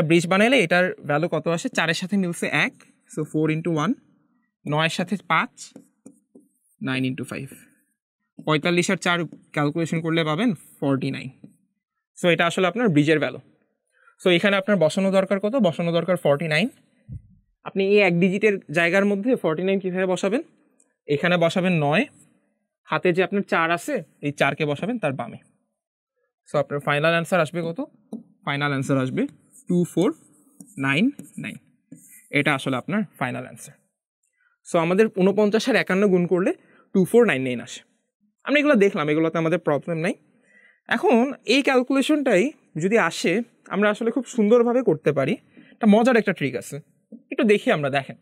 A: ব্রিজ বানাইলে এটার ভ্যালু কত আসে, 4-এর সাথে মিলছে 1, সো 4 ইন্টু 1, 9-এর সাথে 5, 9 ইন্টু 5, 45 আর 4 ক্যালকুলেশন করলে পাবেন 49। সো এটা আসলে আপনার ব্রিজের ভ্যালু। সো এখানে আপনার বসানো দরকার কত, বসানো দরকার 49। আপনি এই এক ডিজিটের জায়গার মধ্যে 49 কীভাবে বসাবেন, এখানে বসাবেন 9, হাতে যে আপনার 4 আছে এই 4কে বসাবেন তার বামে। সো আপনার ফাইনাল অ্যান্সার আসবে কত, ফাইনাল অ্যান্সার আসবে 2499। এটা আসলে আপনার ফাইনাল অ্যান্সার। সো আমাদের 49 আর 51 গুণ করলে 2499 আসে। আমরা এগুলো দেখলাম, এগুলোতে আমাদের প্রবলেম নাই। এখন এই ক্যালকুলেশনটাই যদি আসে আমরা আসলে খুব সুন্দরভাবে করতে পারি। একটা মজার একটা ট্রিক আছে, একটু দেখি আমরা। দেখেন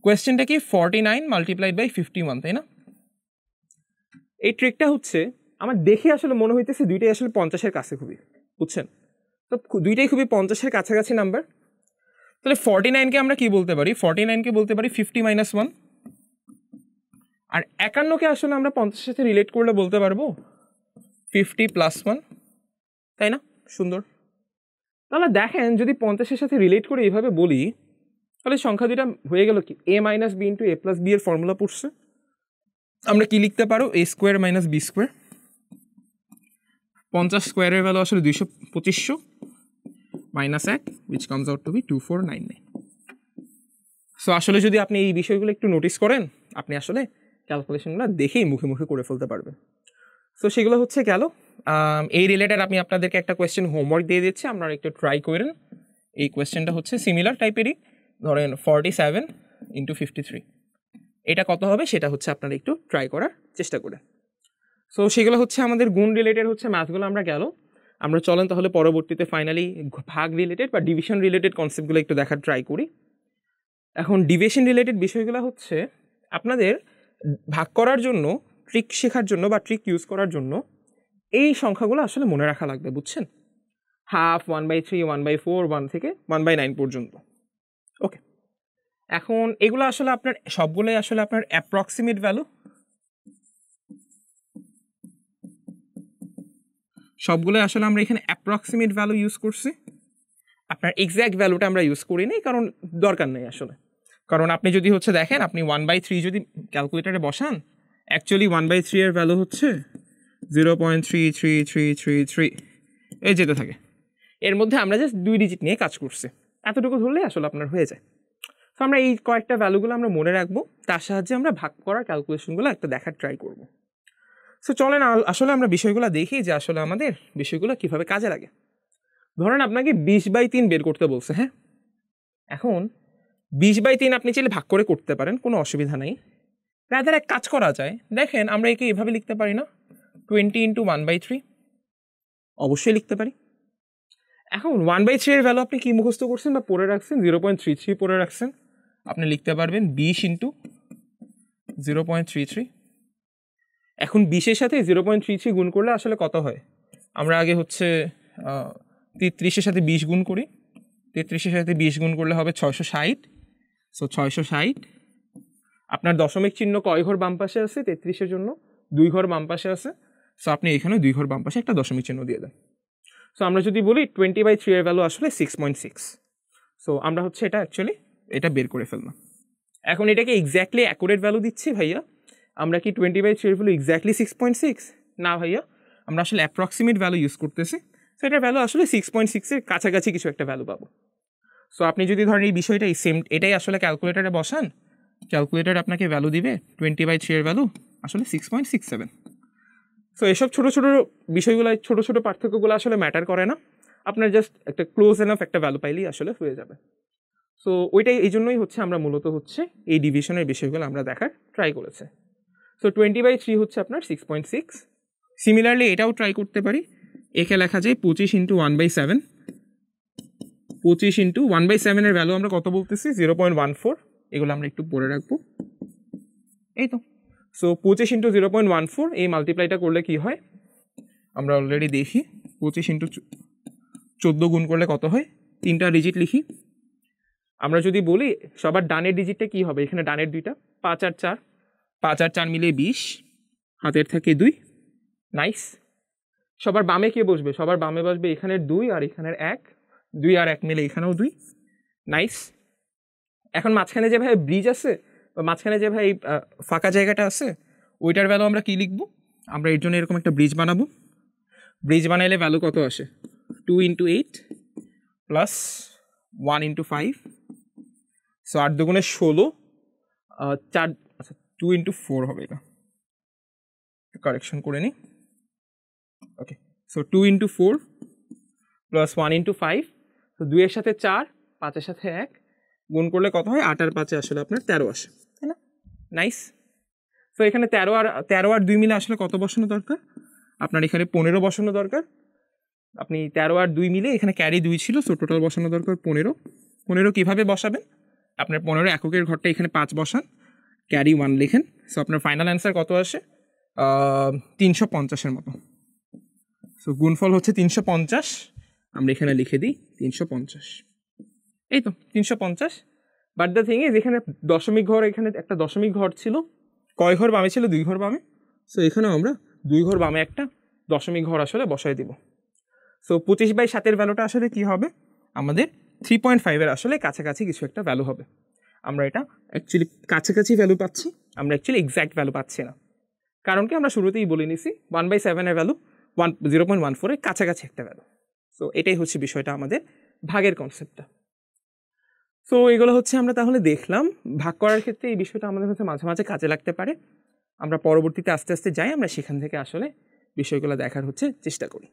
A: কোয়েশ্চেনটা কি, 49 মাল্টিপ্লাইড বাই 51, তাই না? এই ট্রিকটা হচ্ছে আমার দেখে আসলে মনে হইতেছে দুইটাই আসলে 50-এর কাছে খুবই, বুঝছেন? তো দুইটাই খুবই 50-এর কাছাকাছি নাম্বার। তাহলে 49কে আমরা কি বলতে পারি, 49কে বলতে পারি 50 - 1, আর 51কে আসলে আমরা 50-এর সাথে রিলেট করলে বলতে পারবো 50 + 1, তাই না? সুন্দর। তাহলে দেখেন যদি 50-এর সাথে রিলেট করে এইভাবে বলি, তাহলে সংখ্যা দুইটা হয়ে গেল কি, a minus B into A plus B এর ফর্মুলা পড়ছে, আমরা কি লিখতে পারো A square minus B square. 50 স্কোয়ারের ভ্যালু আসলে 2500 minus 1 which comes out to be 2499। So আসলে যদি আপনি এই বিষয়গুলো একটু নোটিস করেন, আপনি আসলে ক্যালকুলেশনগুলো দেখেই মুখে মুখে করে ফেলতে পারবেন। সো সেগুলো হচ্ছে গেল। এই রিলেটেড আমি আপনাদেরকে একটা কোয়েশ্চেন হোমওয়ার্ক দিয়ে দিচ্ছি, আপনারা একটু ট্রাই করেন। এই কোয়েশ্চেনটা হচ্ছে সিমিলার টাইপেরই, ধরেন 47 ইন্টু 53, এটা কত হবে সেটা হচ্ছে আপনারা একটু ট্রাই করার চেষ্টা করেন। সো সেগুলো হচ্ছে আমাদের গুণ রিলেটেড হচ্ছে ম্যাথগুলো আমরা গেল। আমরা চলেন তাহলে পরবর্তীতে ফাইনালি ভাগ রিলেটেড বা ডিভিশন রিলেটেড কনসেপ্টগুলো একটু দেখার ট্রাই করি। এখন ডিভিশন রিলেটেড বিষয়গুলো হচ্ছে আপনাদের ভাগ করার জন্য, ট্রিক শেখার জন্য বা ট্রিক ইউজ করার জন্য এই সংখ্যাগুলো আসলে মনে রাখা লাগবে, বুঝছেন? হাফ, 1/3, 1/4, 1 থেকে 1/9 পর্যন্ত। ওকে, এখন এগুলো আসলে আপনার সবগুলোই আসলে আপনার অ্যাপ্রক্সিমেট ভ্যালু, সবগুলোই আসলে আমরা এখানে অ্যাপ্রক্সিমেট ভ্যালু ইউজ করছি। আপনার এক্স্যাক্ট ভ্যালুটা আমরা ইউজ করি নি, কারণ দরকার নেই আসলে। কারণ আপনি যদি হচ্ছে দেখেন, আপনি 1/3 যদি ক্যালকুলেটারে বসান, অ্যাকচুয়ালি 1/3 এর ভ্যালু হচ্ছে 0.333333, এই যেতে থাকে। এর মধ্যে আমরা জাস্ট 2 ডিজিট নিয়ে কাজ করছি, এতটুকু ধরলে আসলে আপনার হয়ে যায়। তো আমরা এই কয়েকটা ভ্যালুগুলো আমরা মনে রাখবো, তার সাহায্যে আমরা ভাগ করার ক্যালকুলেশনগুলো একটা দেখার ট্রাই করব। সো চলেন আসলে আমরা বিষয়গুলো দেখি যে আসলে আমাদের বিষয়গুলো কীভাবে কাজে লাগে। ধরেন আপনাকে 20/3 বের করতে বলছে, হ্যাঁ। এখন 20/3 আপনি চাইলে ভাগ করে করতে পারেন, কোনো অসুবিধা নেই। রাদার এক কাজ করা যায়, দেখেন আমরা একে এভাবে লিখতে পারি না, 20 ইন্টু 1/3, অবশ্যই লিখতে পারি। এখন 1/3 এর ভ্যালু আপনি কি মুখস্থ করছেন বা পড়ে রাখছেন, 0.33 পড়ে রাখছেন, আপনি লিখতে পারবেন 20 ইন্টু 0.33। এখন 20-এর সাথে 0.33 গুণ করলে আসলে কত হয়, আমরা আগে হচ্ছে 33-এর সাথে 20 গুণ করি, 33-এর সাথে 20 গুণ করলে হবে 660। সো 660, আপনার দশমিক চিহ্ন কয় ঘর বাম পাশে আছে, 33-এর জন্য 2 ঘর বাম পাশে আছে। সো আপনি এখানে 2 ঘর বাম পাশে একটা দশমিক চিহ্ন দিয়ে দেন। সো আমরা যদি বলি 20/3 এর ভ্যালু আসলে 6.6। সো আমরা হচ্ছে এটা অ্যাকচুয়ালি এটা বের করে ফেললাম। এখন এটাকে এক্স্যাক্টলি অ্যাকুরেট ভ্যালু দিচ্ছি ভাইয়া, আমরা কি 20/3 এর ভ্যালু এক্স্যাক্টলি 6.6? না ভাইয়া, আমরা আসলে অ্যাপ্রক্সিমেট ভ্যালু ইউজ করতেছি। সো এটার ভ্যালু আসলে 6.6-এর কাছাকাছি কিছু একটা ভ্যালু পাবো। সো আপনি যদি ধরেন এই বিষয়টাই সেম, এটাই আসলে ক্যালকুলেটারে বসান, ক্যালকুলেটার আপনাকে ভ্যালু দিবে 20/3 এর ভ্যালু আসলে 6.67। সো এসব ছোটো ছোটো বিষয়গুলো, ছোটো ছোটো পার্থক্যগুলো আসলে ম্যাটার করে না, আপনার জাস্ট একটা ক্লোজ এনাফ একটা ভ্যালু পাইলেই আসলে হয়ে যাবে। সো ওইটাই, এই জন্যই হচ্ছে আমরা মূলত হচ্ছে এই ডিভিশনের বিষয়গুলো আমরা দেখার ট্রাই করেছি। সো 20/3 হচ্ছে আপনার 6.6। সিমিলারলি এটাও ট্রাই করতে পারি, একে লেখা যায় 25 ইন্টু 1/7। 25 ইন্টু 1/7 এর ভ্যালু আমরা কত বলতেছি, 0.14। এগুলো আমরা একটু পরে রাখবো, এই তো। সো 25 ইন্টু 0.14, এই মাল্টিপ্লাইটা করলে কি হয় আমরা অলরেডি দেখি। 25 ইন্টু 14 গুণ করলে কত হয়, 3টা ডিজিট লিখি। আমরা যদি বলি সবার ডানের ডিজিটটা কি হবে, এখানে ডানের 2টা, 5 আর 4, 5 আর 4 মিলে 20, হাতের থাকে 2, নাইস। সবার বামে কে বসবে, সবার বামে বসবে এখানের 2 আর এখানের 1, 2 আর 1 মিলে এখানেও 2, নাইস। এখন মাঝখানে যে ভাই ব্রিজ আছে বা মাঝখানে যে ভাই ফাঁকা জায়গাটা আছে, ওইটার ভ্যালু আমরা কি লিখবো, আমরা এর জন্য এরকম একটা ব্রিজ বানাবো। ব্রিজ বানাইলে ভ্যালু কত আসে, 2 ইন্টু 8 প্লাস 1 ইন্টু 5। সো 8 দুগুণে 16, 4, আচ্ছা 2 ইন্টু 4 হবে, এটা কারেকশন করে নিই। ওকে, সো 2 ইন্টু 4 প্লাস 1 ইন্টু 5। তো 2 এর সাথে 4, 5 এর সাথে 1 গুণ করলে কত হয়, 8 আর 5-এ আসলে আপনার 13 আসে, তাই না? নাইস। তো এখানে 13 আর 2 মিলে আসলে কত বসানো দরকার, আপনার এখানে 15 বসানো দরকার। আপনি 13 আর 2 মিলে, এখানে ক্যারি 2 ছিল, সো টোটাল বসানো দরকার 15। 15 কীভাবে বসাবেন, আপনার 15 এককের ঘরটা এখানে 5 বসান, ক্যারি 1 লেখেন। সো আপনার ফাইনাল অ্যান্সার কত আসে, 350-এর মতো। সো গুণফল হচ্ছে 350, আমরা এখানে লিখে দিই 350, এই তো 350। বাট দ্য থিং ইজ, এখানে দশমিক ঘর, এখানে একটা দশমিক ঘর ছিল, কয় ঘর বামে ছিল, 2 ঘর বামে। সো এখানেও আমরা 2 ঘর বামে একটা দশমিক ঘর আসলে বসাই দিব। সো 25/7-এর ভ্যালুটা আসলে কি হবে, আমাদের 3.5-এর আসলে কাছাকাছি কিছু একটা ভ্যালু হবে। আমরা এটা অ্যাকচুয়ালি কাছাকাছি ভ্যালু পাচ্ছি, আমরা অ্যাকচুয়ালি এক্স্যাক্ট ভ্যালু পাচ্ছি না। কারণ কি আমরা শুরুতেই বলে নিছি 1/7-এর ভ্যালু 0.14-এর কাছাকাছি একটা ভ্যালু। সো এটাই হচ্ছে বিষয়টা আমাদের ভাগের কনসেপ্টটা। সো এগুলো হচ্ছে আমরা তাহলে দেখলাম ভাগ করার ক্ষেত্রে এই বিষয়টা আমাদের হচ্ছে মাঝে মাঝে কাজে লাগতে পারে। আমরা পরবর্তীতে আস্তে আস্তে যাই, আমরা সেখান থেকে আসলে বিষয়গুলো দেখার হচ্ছে চেষ্টা করি।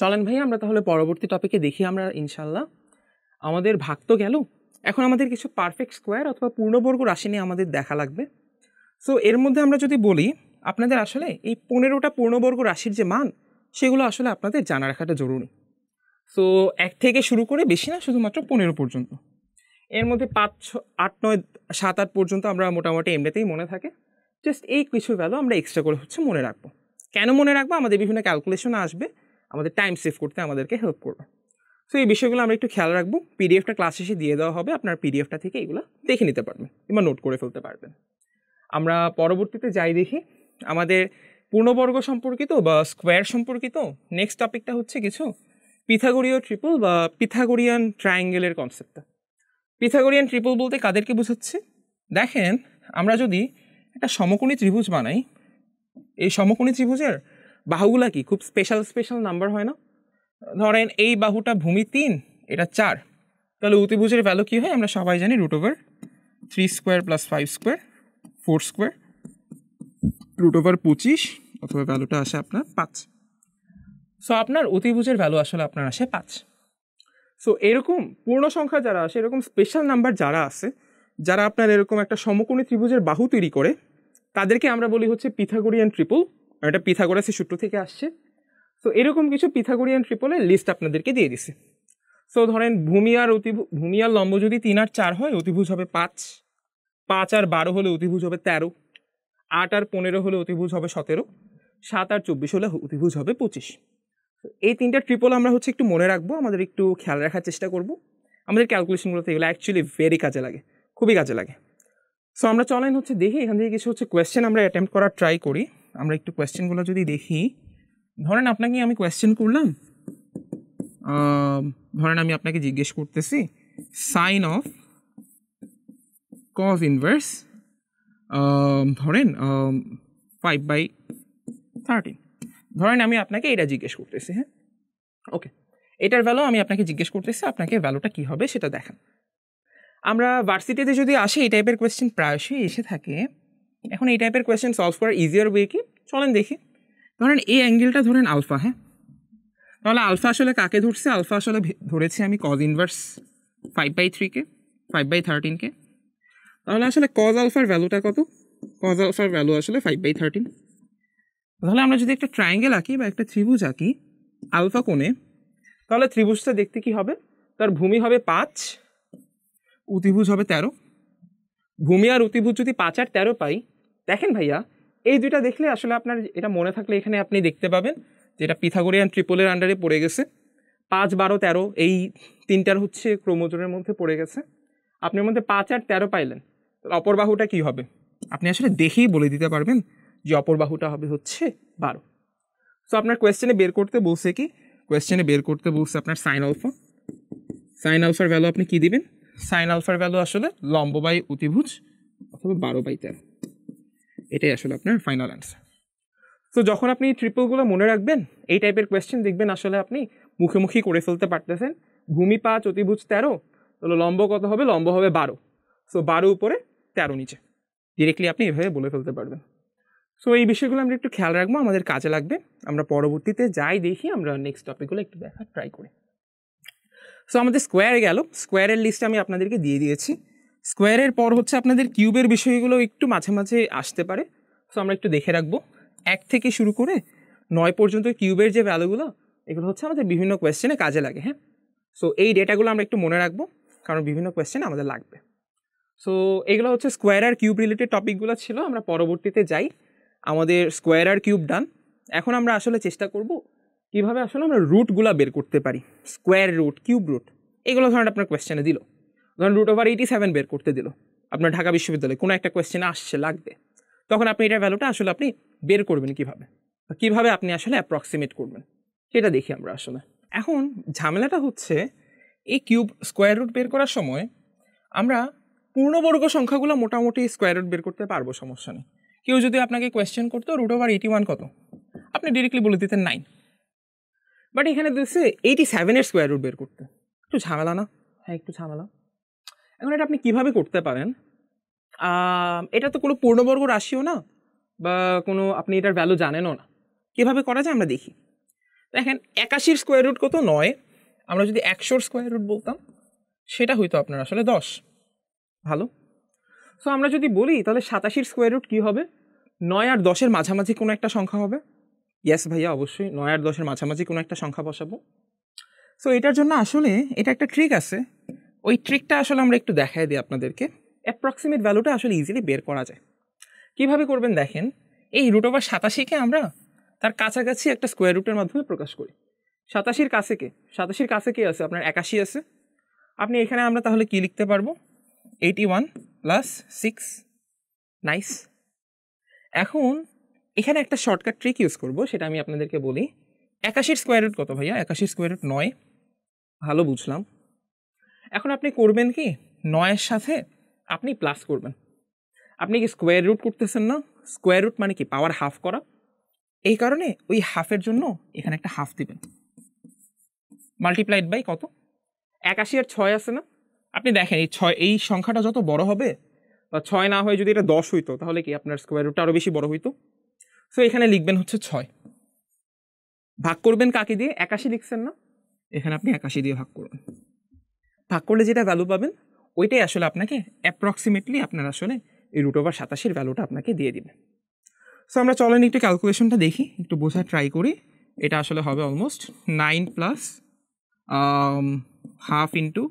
A: চলেন ভাই আমরা তাহলে পরবর্তী টপিকে দেখি আমরা ইনশাল্লাহ। আমাদের ভাগ তো গেল, এখন আমাদের কিছু পারফেক্ট স্কোয়ার অথবা পূর্ণবর্গ রাশি নিয়ে আমাদের দেখা লাগবে। সো এর মধ্যে আমরা যদি বলি আপনাদের আসলে এই 15টা পূর্ণবর্গ রাশির যে মান সেগুলো আসলে আপনাদের জানা রাখাটা জরুরি। সো 1 থেকে শুরু করে বেশি না, শুধুমাত্র 15 পর্যন্ত। এর মধ্যে 5, 8, 9, 7, 8 পর্যন্ত আমরা মোটামুটি এমনিতেই মনে থাকে। জাস্ট এই কিছু ভ্যালু আমরা এক্সট্রা করে হচ্ছে মনে রাখবো। কেন মনে রাখবো? আমাদের বিভিন্ন ক্যালকুলেশন আসবে, আমাদের টাইম সেভ করতে আমাদেরকে হেল্প করবে। সো এই বিষয়গুলো আমরা একটু খেয়াল রাখবো। পিডিএফটা ক্লাস শেষে দিয়ে দেওয়া হবে, আপনার পিডিএফটা থেকে এগুলো দেখে নিতে পারবেন কিংবা নোট করে ফেলতে পারবেন। আমরা পরবর্তীতে যাই দেখি আমাদের পূর্ণবর্গ সম্পর্কিত বা স্কোয়ার সম্পর্কিত নেক্সট টপিকটা হচ্ছে কিছু পিথাগোরীয় ট্রিপল বা পিথাগোরিয়ান ট্রায়াঙ্গেলের কনসেপ্টটা। পিথাগোরিয়ান ট্রিপল বলতে কাদেরকে বোঝাচ্ছে? দেখেন, আমরা যদি একটা সমকোণী ত্রিভুজ বানাই, এই সমকোণী ত্রিভুজের বাহুগুলা কি খুব স্পেশাল নাম্বার হয় না? ধরেন এই বাহুটা ভূমি 3, এটা 4, তাহলে অতিভুজের ভ্যালু কী হয় আমরা সবাই জানি, √3² + 5² 4² √25, অথবা ভ্যালুটা আসে আপনার 5। সো আপনার অতিভুজের ভ্যালু আসলে আপনার আসে 5। সো এরকম পূর্ণ সংখ্যা যারা আসে, এরকম স্পেশাল নাম্বার যারা আছে, যারা আপনার এরকম একটা সমকোণী ত্রিভুজের বাহু তৈরি করে, তাদেরকে আমরা বলি হচ্ছে পিথাগোরিয়ান ট্রিপল। আর এটা পিথাগোরাসের সূত্র থেকে আসছে। সো এরকম কিছু পিথাগোরিয়ান ট্রিপলের লিস্ট আপনাদেরকে দিয়ে দিছে। সো ধরেন ভূমি আর লম্ব যদি 3 আর 4 হয়, অতিভুজ হবে 5, 5 আর 12 হলে অতিভুজ হবে 13, 8 আর 15 হলে অতিভুজ হবে 17, 7 আর 24 হলে অতিভুজ হবে 25। এই 3টা ট্রিপল আমরা হচ্ছে একটু মনে রাখবো, আমাদের একটু খেয়াল রাখার চেষ্টা করব। আমাদের ক্যালকুলেশনগুলোতে এগুলো অ্যাকচুয়ালি ভেরি কাজে লাগে, খুবই কাজে লাগে। সো আমরা চলেন হচ্ছে দেখি এখান থেকে কিছু হচ্ছে কোয়েশ্চেন আমরা অ্যাটেম্প্ট করার ট্রাই করি। আমরা একটু কোয়েশ্চেনগুলো যদি দেখি, ধরেন আপনাকে আমি কোয়েশ্চেন করলাম, ধরেন আমি আপনাকে জিজ্ঞেস করতেছি সাইন অফ কজ ইনভার্স ধরেন 5/13। ধরেন আমি আপনাকে এটা জিজ্ঞেস করতেছি, হ্যাঁ ওকে, এটার ভ্যালু আমি আপনাকে জিজ্ঞেস করতেছি, আপনাকে ভ্যালুটা কী হবে সেটা দেখান। আমরা ভার্সিটিতে যদি আসি এই টাইপের কোয়েশ্চেন প্রায়শই এসে থাকে। এখন এই টাইপের কোয়েশ্চেন সলভ করার ইজিয়ার ওয়ে কি, চলেন দেখি। ধরেন এই অ্যাঙ্গেলটা ধরেন আলফা, হ্যাঁ, তাহলে আলফা আসলে কাকে ধরছে? আলফা আসলে ধরেছি আমি কজ ইনভার্স 5/3-কে, 5/13-কে। তাহলে আসলে কজ আলফার ভ্যালুটা কত? কজ আলফার ভ্যালু আসলে 5/13। তাহলে আমরা যদি একটা ট্রায়াঙ্গেল আঁকি বা একটা ত্রিভুজ আঁকি আলফা কোণে, তাহলে ত্রিভুজটা দেখতে কি হবে? তার ভূমি হবে 5, অতিভুজ হবে 13। ভূমি আর অতিভুজ যদি 5 আর 13 পাই, দেখেন ভাইয়া এই দুইটা দেখলে আসলে আপনার এটা মনে থাকলে এখানে আপনি দেখতে পাবেন যে এটা পিথাগোরিয়ান ট্রিপলের আন্ডারে পড়ে গেছে। 5, 12, 13 এই তিনটার হচ্ছে ক্রোমোজোমের মধ্যে পড়ে গেছে। আপনার মধ্যে 5 আর 13 পাইলেন, অপর বাহুটা কী হবে? আপনি আসলে দেখেই বলে দিতে পারবেন যে অপর বাহুটা হবে হচ্ছে 12। সো আপনার কোয়েশ্চেনে বের করতে বলছে কি? কোয়েশ্চেনে বের করতে বলছে আপনার সাইন আলফা। সাইন আলফার ভ্যালু আপনি কী দিবেন? সাইন আলফার ভ্যালু আসলে লম্ব বাই অতিভুজ অথবা 12/13। এটাই আসলে আপনার ফাইনাল অ্যান্সার। তো যখন আপনি ট্রিপলগুলো মনে রাখবেন, এই টাইপের কোয়েশ্চেন দেখবেন আসলে আপনি মুখোমুখি করে ফেলতে পারতেছেন। ভূমি 5, অতিভুজ 13, তাহলে লম্ব কত হবে? লম্ব হবে 12। সো 12 উপরে 13 নিচে, ডিরেক্টলি আপনি এভাবে বলে ফেলতে পারবেন। সো এই বিষয়গুলো আমরা একটু খেয়াল রাখবো, আমাদের কাজে লাগবে। আমরা পরবর্তীতে যাই দেখি, আমরা নেক্সট টপিকগুলো একটু দেখার ট্রাই করি। সো আমাদের স্কোয়ারে গেল, স্কোয়ারের লিস্ট আমি আপনাদেরকে দিয়ে দিয়েছি। স্কোয়ারের পর হচ্ছে আপনাদের কিউবের বিষয়গুলো একটু মাঝে মাঝে আসতে পারে, সো আমরা একটু দেখে রাখবো। 1 থেকে শুরু করে 9 পর্যন্ত কিউবের যে ভ্যালুগুলো, এগুলো হচ্ছে আমাদের বিভিন্ন কোয়েশ্চেনে কাজে লাগে, হ্যাঁ। সো এই ডেটাগুলো আমরা একটু মনে রাখবো, কারণ বিভিন্ন কোয়েশ্চেনে আমাদের লাগবে। সো এগুলো হচ্ছে স্কোয়ার আর কিউব রিলেটেড টপিকগুলো ছিল। আমরা পরবর্তীতে যাই, আমাদের স্কোয়ার আর কিউব ডান। এখন আমরা আসলে চেষ্টা করব কীভাবে আসলে আমরা রুটগুলো বের করতে পারি। স্কোয়ার রুট, কিউব রুট, এগুলো ধরেন আপনার কোয়েশ্চেনে দিল, ধরেন √87 বের করতে দিল আপনার ঢাকা বিশ্ববিদ্যালয়ে, কোনো একটা কোয়েশ্চেনে আসছে লাগবে, তখন আপনি এটার ভ্যালুটা আসলে আপনি বের করবেন কীভাবে, বা কীভাবে আপনি আসলে অ্যাপ্রক্সিমেট করবেন সেটা দেখি আমরা আসলে। এখন ঝামেলাটা হচ্ছে এই কিউব স্কোয়ার রুট বের করার সময় আমরা পূর্ণবর্গ সংখ্যাগুলো মোটামুটি স্কোয়ার রুট বের করতে পারবো, সমস্যা নেই। কেউ যদি আপনাকে কোয়েশ্চেন করতো √81 কত, আপনি ডিরেক্টলি বলে দিতেন 9। বাট এখানে দিচ্ছে 87-এর স্কোয়ার রুট বের করতে, একটু ঝামেলা না? হ্যাঁ, একটু ঝামেলা। এখন এটা আপনি কিভাবে করতে পারেন? এটা তো কোনো পূর্ণবর্গ রাশিও না, বা কোনো আপনি এটার ভ্যালু জানেনও না। কীভাবে করা যায় আমরা দেখি। দেখেন 81-র স্কোয়ার রুট কত? 9। আমরা যদি 100-র স্কোয়ার রুট বলতাম সেটা হয়তো আপনার আসলে 10। ভালো। সো আমরা যদি বলি তাহলে 87-র স্কোয়ার রুট কী হবে? 9 আর 10-এর মাঝামাঝি কোনো একটা সংখ্যা হবে। ইয়েস ভাইয়া, অবশ্যই 9 আর 10-এর মাঝামাঝি কোনো একটা সংখ্যা বসাবো। সো এটার জন্য আসলে এটা একটা ট্রিক আছে, ওই ট্রিকটা আসলে আমরা একটু দেখাই দিই আপনাদেরকে। অ্যাপ্রক্সিমেট ভ্যালুটা আসলে ইজিলি বের করা যায়। কীভাবে করবেন দেখেন, এই √87কে আমরা তার কাছাকাছি একটা স্কোয়ার রুটের মাধ্যমে প্রকাশ করি। 87-র কাছে কে? 87-র কাছে কে আছে? আপনার 81 আছে। আপনি এখানে আমরা তাহলে কি লিখতে পারবো? 81 + 6। নাইস। এখন এখানে একটা শর্টকাট ট্রিক ইউজ করব, সেটা আমি আপনাদেরকে বলি। 81-র স্কোয়ার রুট কত ভাইয়া? 81-র স্কোয়ার রুট 9। ভালো, বুঝলাম। এখন আপনি করবেন কি, 9-এর সাথে আপনি প্লাস করবেন। আপনি কি স্কোয়ার রুট করতেছেন না? স্কোয়ার রুট মানে কি? পাওয়ার হাফ করা। এই কারণে ওই হাফের জন্য এখানে একটা হাফ দিবেন, মাল্টিপ্লাইড বাই কত? 81 আর 6 আছে না? আপনি দেখেন এই সংখ্যাটা যত বড় হবে, বা 6 না হয় যদি এটা 10 হইতো, তাহলে কি আপনার স্কোয়ার রুটটা আরও বেশি বড় হইতো। সো এখানে লিখবেন হচ্ছে 6। ভাগ করবেন কাকে দিয়ে? 81 লিখছেন না? এখানে আপনি 81 দিয়ে ভাগ করবেন। ভাগ করলে যেটা ভ্যালু পাবেন ওইটাই আসলে আপনাকে অ্যাপ্রক্সিমেটলি আপনার আসলে এই √87-এর ভ্যালুটা আপনাকে দিয়ে দিবে। সো আমরা চলেন একটু ক্যালকুলেশনটা দেখি, একটু বোঝার ট্রাই করি। এটা আসলে হবে almost 9 + half into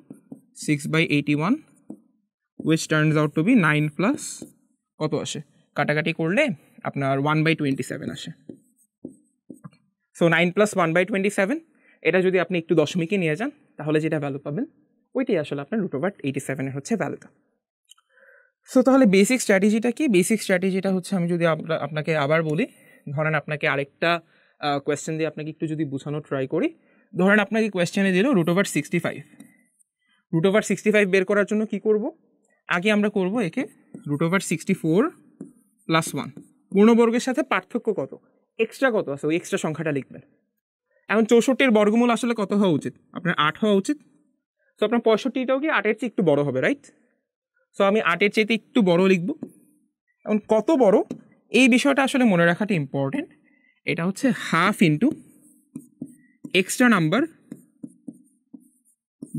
A: 6/81, which turns out to be 9 plus কত আসে? কাটাকাটি করলে আপনার 1/27 আসে। সো 9 + 1/27, এটা যদি আপনি একটু দশমিকে নিয়ে যান তাহলে যেটা ভ্যালু পাবেন ওইটাই আসলে আপনার √87-এর হচ্ছে ভ্যালুটা। সো তাহলে বেসিক স্ট্র্যাটেজিটা কি? বেসিক স্ট্র্যাটেজিটা হচ্ছে, আমি যদি আপনাকে আবার বলি, ধরেন আপনাকে আরেকটা কোয়েশ্চেন দিয়ে আপনাকে একটু যদি বোঝানো ট্রাই করি। ধরেন আপনাকে কোয়েশ্চেনে দিল √65। √65 বের করার জন্য কি করব? আগে আমরা করব একে √64 + 1। পূর্ণবর্গের সাথে পার্থক্য কত, এক্সট্রা কত আছে, ওই এক্সট্রা সংখ্যাটা লিখবেন। এখন 64-এর বর্গমূল আসলে কত হওয়া উচিত? আপনার 8 হওয়া উচিত। সো আপনার 65টাও কি 8-এর চেয়ে একটু বড় হবে, রাইট? সো আমি 8-এর চেয়ে একটু বড় লিখব। এখন কত বড় এই বিষয়টা আসলে মনে রাখাটা ইম্পর্টেন্ট। এটা হচ্ছে half into extra number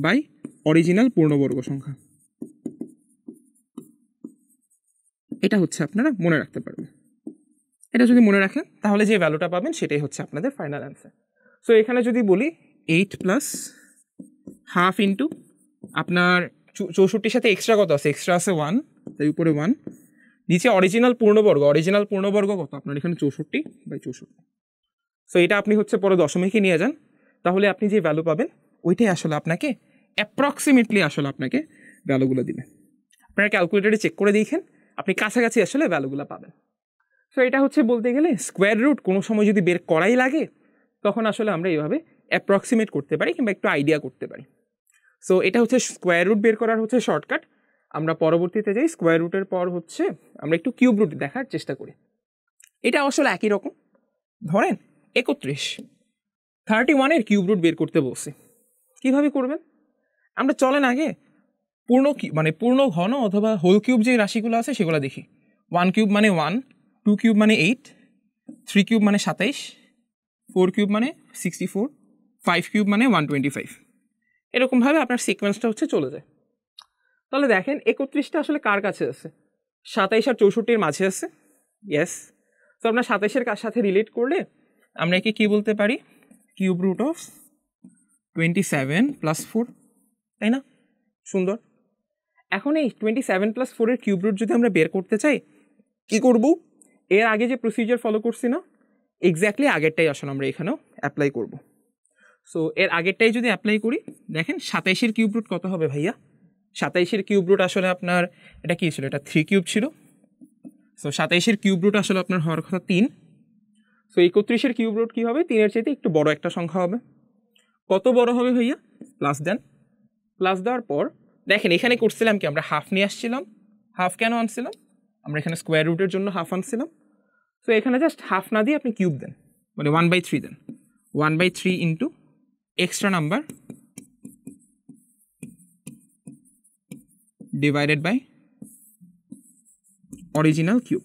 A: by original পূর্ণবর্গ সংখ্যা। এটা হচ্ছে আপনারা মনে রাখতে পারবেন। এটা যদি মনে রাখেন তাহলে যে ভ্যালুটা পাবেন সেটাই হচ্ছে আপনাদের ফাইনাল অ্যান্সার। সো এখানে যদি বলি 8 + হাফ ইন্টু আপনার 64-র সাথে এক্সট্রা কত আছে? এক্সট্রা আছে 1, তাই উপরে 1, নিচে অরিজিনাল পূর্ণবর্গ কত? আপনার এখানে 64/64। সো এটা আপনি হচ্ছে পরে দশমিকে নিয়ে যান, তাহলে আপনি যে ভ্যালু পাবেন ওইটাই আসলে আপনাকে অ্যাপ্রক্সিমেটলি আসলে আপনাকে ভ্যালুগুলো দিবে। আপনারা ক্যালকুলেটারে চেক করে দেখেন, আপনি কাছাকাছি আসলে ভ্যালুগুলো পাবেন। সো এটা হচ্ছে বলতে গেলে স্কোয়ার রুট কোনো সময় যদি বের করাই লাগে তখন আসলে আমরা এইভাবে অ্যাপ্রক্সিমেট করতে পারি কিংবা একটু আইডিয়া করতে পারি। সো এটা হচ্ছে স্কোয়ার রুট বের করার হচ্ছে শর্টকাট। আমরা পরবর্তীতে যাই স্কোয়ার রুটের পর হচ্ছে আমরা একটু কিউব রুট দেখার চেষ্টা করি। এটা আসলে একই রকম। ধরেন 31-এর কিউব রুট বের করতে বলছি। কীভাবে করবেন? আমরা চলেন আগে পূর্ণ ঘন অথবা হোল কিউব যে রাশিগুলো আছে সেগুলো দেখি। 1 কিউব মানে 1, 2 কিউব মানে 8, 3 কিউব মানে 27, 4 কিউব মানে 64, 5 কিউব মানে 125। এরকমভাবে আপনার সিকোয়েন্সটা হচ্ছে চলে যায়। তাহলে দেখেন 31টা আসলে কার কাছে আছে? 27 আর 64-এর মাঝে আছে। ইয়েস। তো আপনার 27-এর সাথে রিলেট করলে আমরা একে কী বলতে পারি? কিউব রুট অফ 27 + 4, তাই না? সুন্দর। এখন এই 27 + 4-এর কিউব রুট যদি আমরা বের করতে চাই কি করব? এর আগে যে প্রসিজার ফলো করছি না, এক্স্যাক্টলি আগেরটাই আসলে আমরা এখানেও অ্যাপ্লাই করব। সো এর আগেরটাই যদি অ্যাপ্লাই করি, দেখেন 27-এর কিউব রুট কত হবে ভাইয়া? 27-এর কিউব রুট আসলে আপনার এটা কী ছিল? এটা 3 কিউব ছিল। সো 27-এর কিউব রুট আসলে আপনার হওয়ার কথা 3। সো 31-এর কিউব রুট কী হবে? 3-এর চাইতে একটু বড় একটা সংখ্যা হবে। কত বড় হবে ভাইয়া? প্লাস দেন। প্লাস দেওয়ার পর দেখেন এখানে করছিলাম কি, আমরা হাফ নিয়ে আসছিলাম। হাফ কেন আনছিলাম? আমরা এখানে স্কোয়ার রুটের জন্য হাফ আনছিলাম। তো এখানে জাস্ট হাফ না দিয়ে আপনি কিউব দেন, মানে 1/3 দেন। 1/3 into extra number divided by original cube.